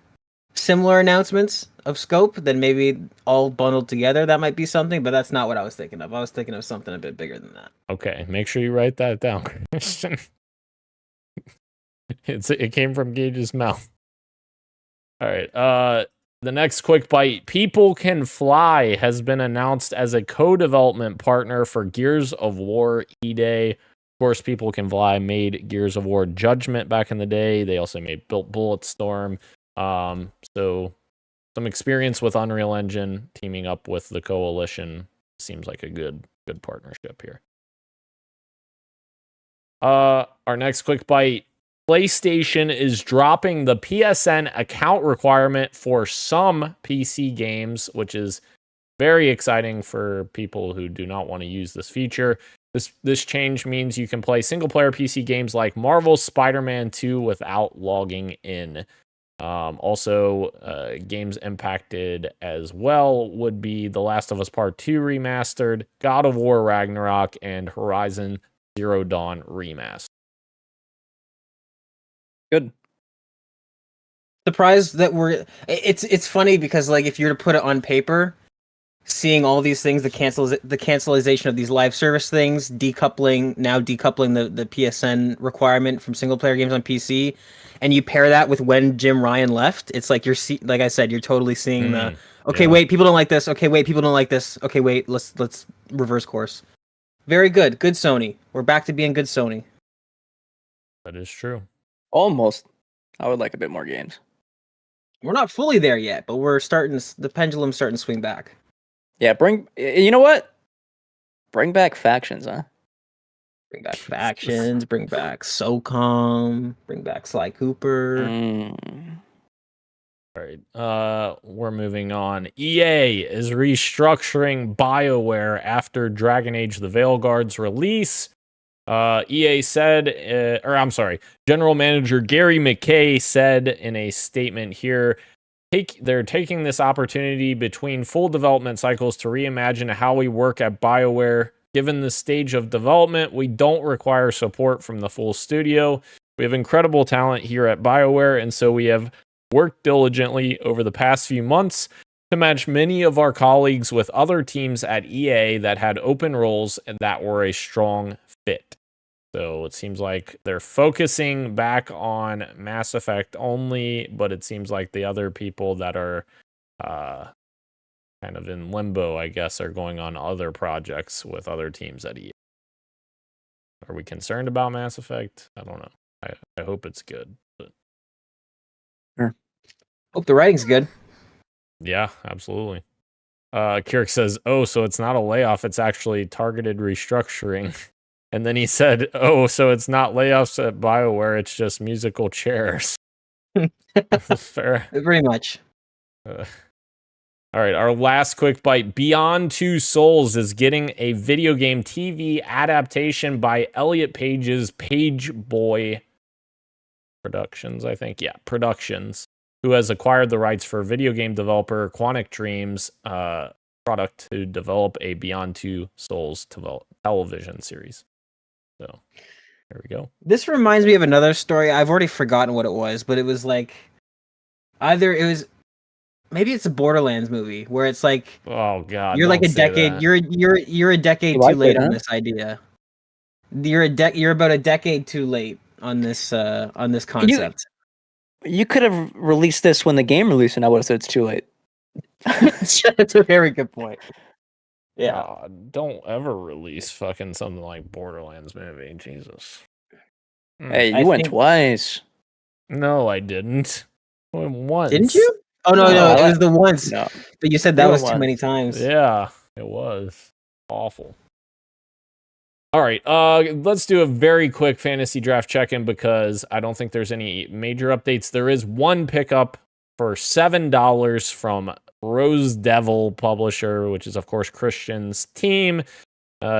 similar announcements of scope, then maybe all bundled together, that might be something, but that's not what I was thinking of. I was thinking of something a bit bigger than that. Okay, make sure you write that down, Christian. It came from Gage's mouth. All right. The next quick bite. People Can Fly has been announced as a co-development partner for Gears of War E-Day. Of course, People Can Fly made Gears of War Judgment back in the day. They also made Bulletstorm. So some experience with Unreal Engine teaming up with the Coalition seems like a good partnership here. Our next quick bite. PlayStation is dropping the PSN account requirement for some PC games, which is very exciting for people who do not want to use this feature. This change means you can play single-player PC games like Marvel's Spider-Man 2 without logging in. Also, games impacted as well would be The Last of Us Part 2 Remastered, God of War Ragnarok, and Horizon Zero Dawn Remastered. Good. Surprised that it's funny because like if you're to put it on paper, seeing all these things, the cancelization of these live service things, decoupling the PSN requirement from single player games on PC, and you pair that with when Jim Ryan left, it's like like I said, you're totally seeing wait, people don't like this. Okay, wait, people don't like this. Okay, wait, let's reverse course. Very good. Good Sony. We're back to being good Sony. That is true. Almost. I would like a bit more games. We're not fully there yet, but the pendulum's starting to swing back. Yeah, you know what? Bring back Factions, huh? Bring back Factions, bring back SOCOM, bring back Sly Cooper. All right, we're moving on. EA is restructuring Bioware after Dragon Age The Veilguard's release. EA said, General Manager Gary McKay said in a statement here, they're taking this opportunity between full development cycles to reimagine how we work at Bioware. Given the stage of development, we don't require support from the full studio. We have incredible talent here at Bioware, and so we have worked diligently over the past few months to match many of our colleagues with other teams at EA that had open roles and that were a strong fit. So it seems like they're focusing back on Mass Effect only, but it seems like the other people that are kind of in limbo, I guess, are going on other projects with other teams at EA. Are we concerned about Mass Effect? I don't know. I hope it's good. But... Sure. Hope the writing's good. Yeah, absolutely. Kirk says, so it's not a layoff, it's actually targeted restructuring. And then he said, so it's not layoffs at BioWare, it's just musical chairs. Fair. Very much. All right, our last quick bite. Beyond Two Souls is getting a video game TV adaptation by Elliot Page's Page Boy Productions, I think. Yeah, Productions, who has acquired the rights for video game developer Quantic Dreams product to develop a Beyond Two Souls television series. So, there we go. This reminds me of another story. I've already forgotten what it was, but it was like maybe it's a Borderlands movie where it's like, oh god, you're like a decade. You're a decade too late on this idea. You're about a decade too late on this concept. You could have released this when the game released, and I would have said it's too late. That's a very good point. Yeah, don't ever release fucking something like Borderlands movie. Jesus. Hey, you went twice. No, I didn't. I went once. Didn't you? Oh no, it was the once. No. But you said that was too many times. Yeah, it was awful. All right, let's do a very quick fantasy draft check-in because I don't think there's any major updates. There is one pickup for $7 from Rose Devil Publisher, which is, of course, Christian's team.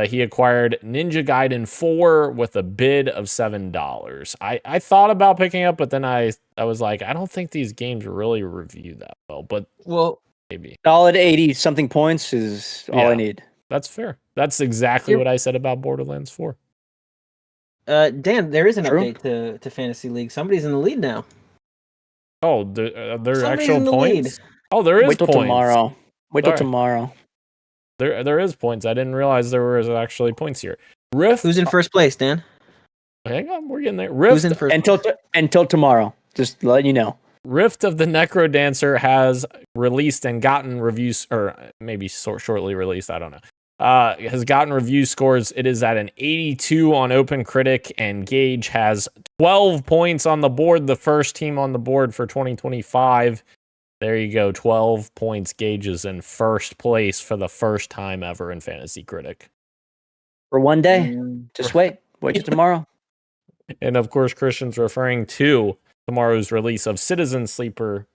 He acquired Ninja Gaiden 4 with a bid of $7. I thought about picking up, but then I was like, I don't think these games really review that well, maybe. Solid 80-something points is all I need. That's fair. That's exactly what I said about Borderlands 4. Dan, there is an update to Fantasy League. Somebody's in the lead now. Oh, there are Somebody's actual in the points? lead. Oh, there is Wait till points. tomorrow. Wait till tomorrow. There is points. I didn't realize there was actually points here. Rift. Who's in first place, Dan? Hang on, we're getting there. Rift. Who's in first until tomorrow. Just letting you know. Rift of the Necrodancer has released and gotten reviews, or maybe shortly released. I don't know. Has gotten review scores. It is at an 82 on OpenCritic, and Gage has 12 points on the board. The first team on the board for 2025. There you go, 12 points. Gage is in first place for the first time ever in Fantasy Critic. For one day. Just wait. Wait till tomorrow. And of course, Christian's referring to tomorrow's release of Citizen Sleeper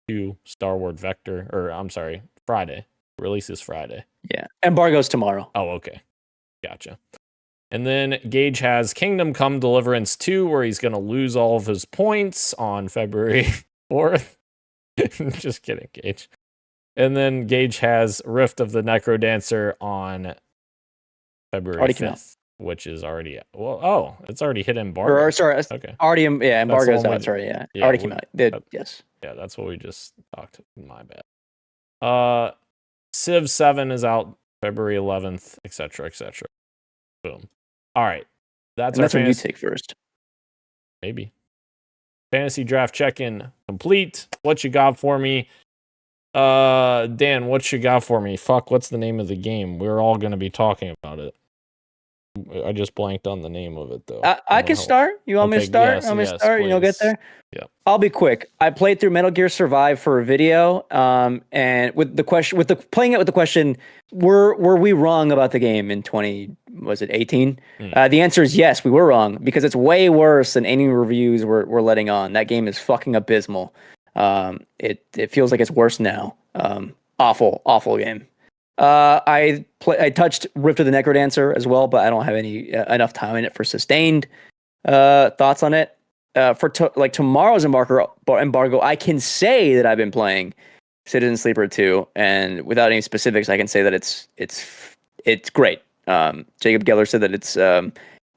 2 Star Wars Vector, or I'm sorry, Friday. Release is Friday. Yeah. Embargo's tomorrow. Oh, okay. Gotcha. And then Gage has Kingdom Come Deliverance 2, where he's going to lose all of his points on February 4th. Just kidding, Gage. And then Gage has Rift of the Necrodancer on February 5th, which is already... Well, it's already hit embargo. Okay. Already, embargo's out. Sorry, yeah. Already came out. Yes. Yeah, that's what we just talked. My bad. Civ 7 is out February 11th, etc., etc. Boom. All right. That's what you take first. Maybe. Fantasy draft check-in complete. What you got for me? Dan, what you got for me? Fuck, what's the name of the game? We're all going to be talking about it. I just blanked on the name of it, though. I can start. You want me to start? Yes, to start? You'll get there? Yeah. I'll be quick. I played through Metal Gear Survive for a video, and with the question, playing it with the question, were we wrong about the game in 2018? The answer is yes, we were wrong, because it's way worse than any reviews we're letting on. That game is fucking abysmal. It feels like it's worse now. Awful game. I touched Rift of the Necrodancer as well, but I don't have any enough time in it for sustained thoughts on it. For tomorrow's embargo, I can say that I've been playing Citizen Sleeper 2, and without any specifics, I can say that it's great. Jacob Geller said that it's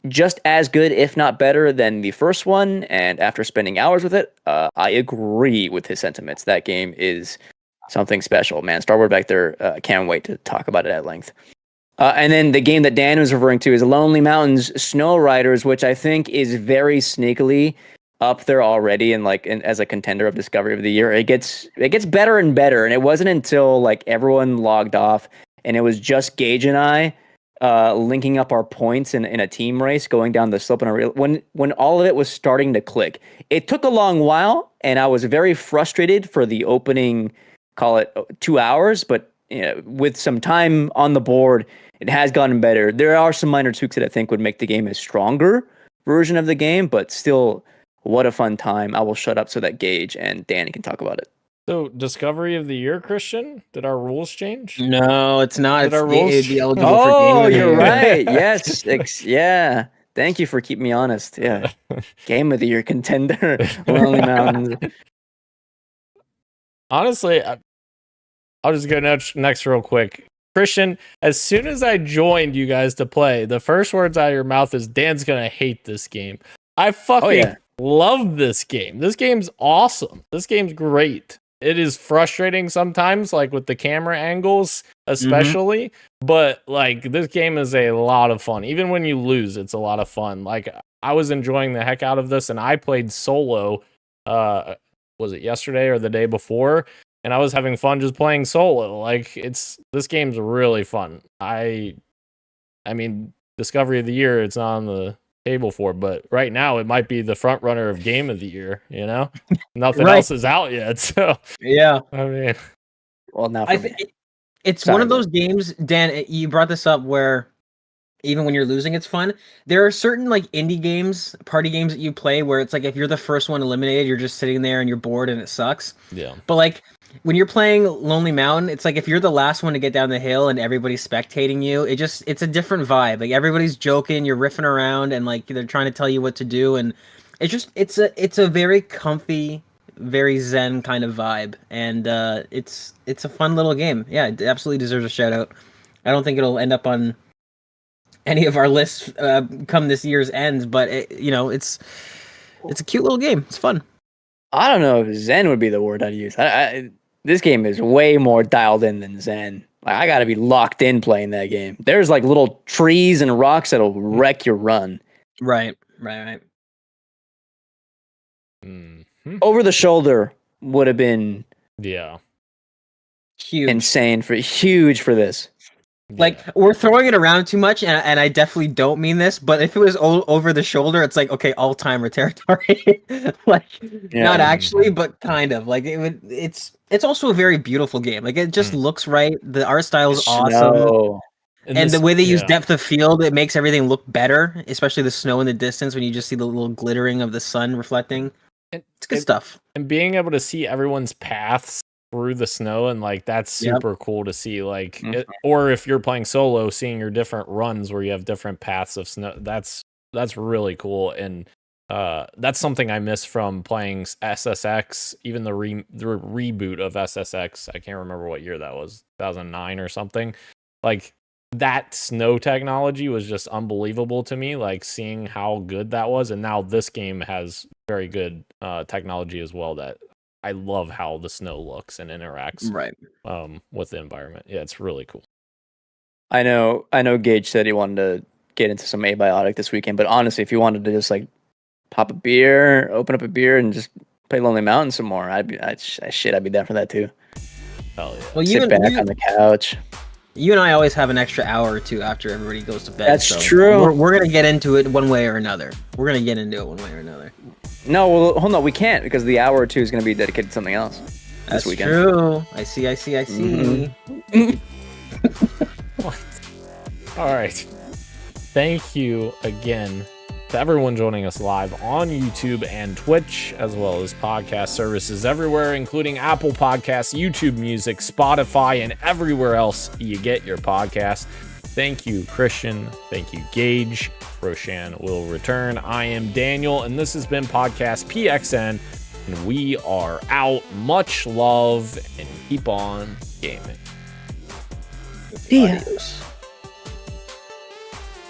just as good, if not better, than the first one, and after spending hours with it, I agree with his sentiments. That game is something special, man. Star Wars Vector, can't wait to talk about it at length. And then the game that Dan was referring to is Lonely Mountains Snow Riders, which I think is very sneakily up there already, and as a contender of Discovery of the Year. It gets better and better, and it wasn't until everyone logged off and it was just Gage and I linking up our points in a team race going down the slope when all of it was starting to click. It took a long while, and I was very frustrated for the opening, call it 2 hours, but with some time on the board, it has gotten better. There are some minor tweaks that I think would make the game a stronger version of the game, but still, what a fun time. I will shut up so that Gage and Danny can talk about it. So, Discovery of the Year, Christian? Did our rules change? No, it's not. Did our rules be eligible for Game of the You're Year. right. Yes. Yeah. Thank you for keeping me honest. Yeah. Game of the Year contender. Lonely Mountains. Honestly, I'll just go next real quick. Christian, as soon as I joined you guys to play, the first words out of your mouth is, Dan's going to hate this game. I fucking love this game. This game's awesome. This game's great. It is frustrating sometimes, with the camera angles, especially. But, this game is a lot of fun. Even when you lose, it's a lot of fun. I was enjoying the heck out of this, and I played solo, was it yesterday or the day before? And I was having fun just playing solo. This game's really fun. I mean, Discovery of the Year, it's not on the table for, but right now it might be the front runner of Game of the Year. Nothing else is out yet. So yeah, I mean, well, now it's one of those games. Dan, you brought this up where even when you're losing, it's fun. There are certain like indie games, party games that you play where it's like if you're the first one eliminated, you're just sitting there and you're bored and it sucks. Yeah. But like when you're playing Lonely Mountain, it's like if you're the last one to get down the hill and everybody's spectating you, it's a different vibe. Like everybody's joking, you're riffing around, and like they're trying to tell you what to do, and it's a very comfy, very zen kind of vibe, and it's a fun little game. Yeah, it absolutely deserves a shout out. I don't think it'll end up on any of our lists come this year's end, but it's a cute little game. It's fun. I don't know if zen would be the word I'd use. This game is way more dialed in than zen. Like, I got to be locked in playing that game. There's like little trees and rocks that'll wreck your run. Right. Mm-hmm. Over the shoulder would have been Huge. huge for this. Like we're throwing it around too much, and I definitely don't mean this, but if it was over the shoulder, it's like okay, all timer territory. Like not actually, but kind of. Like it's also a very beautiful game. Like it just looks right. The art style is awesome, and the way they use depth of field, it makes everything look better. Especially the snow in the distance when you just see the little glittering of the sun reflecting. It's good stuff. And being able to see everyone's paths through the snow, and like that's super cool to see. Like or if you're playing solo, seeing your different runs where you have different paths of snow, that's really cool. And that's something I miss from playing SSX, even the reboot of SSX. I can't remember what year that was, 2009 or something. Like that snow technology was just unbelievable to me, like seeing how good that was. And now this game has very good technology as well, that I love how the snow looks and interacts with the environment. Yeah, it's really cool. I know Gage said he wanted to get into some abiotic this weekend, but honestly, if you wanted to just like pop a beer, open up a beer, and just play Lonely Mountain some more, I'd be down for that too. Hell yeah. Well, sit back on the couch. You and I always have an extra hour or two after everybody goes to bed. That's true. We're gonna get into it one way or another. No, well, hold on. We can't, because the hour or two is going to be dedicated to something else this weekend. That's true. I see. Mm-hmm. What? All right. Thank you again to everyone joining us live on YouTube and Twitch, as well as podcast services everywhere, including Apple Podcasts, YouTube Music, Spotify, and everywhere else you get your podcast. Thank you, Christian. Thank you, Gage. Roshan will return. I am Daniel, and this has been Podcast PXN, and we are out. Much love, and keep on gaming. Adios.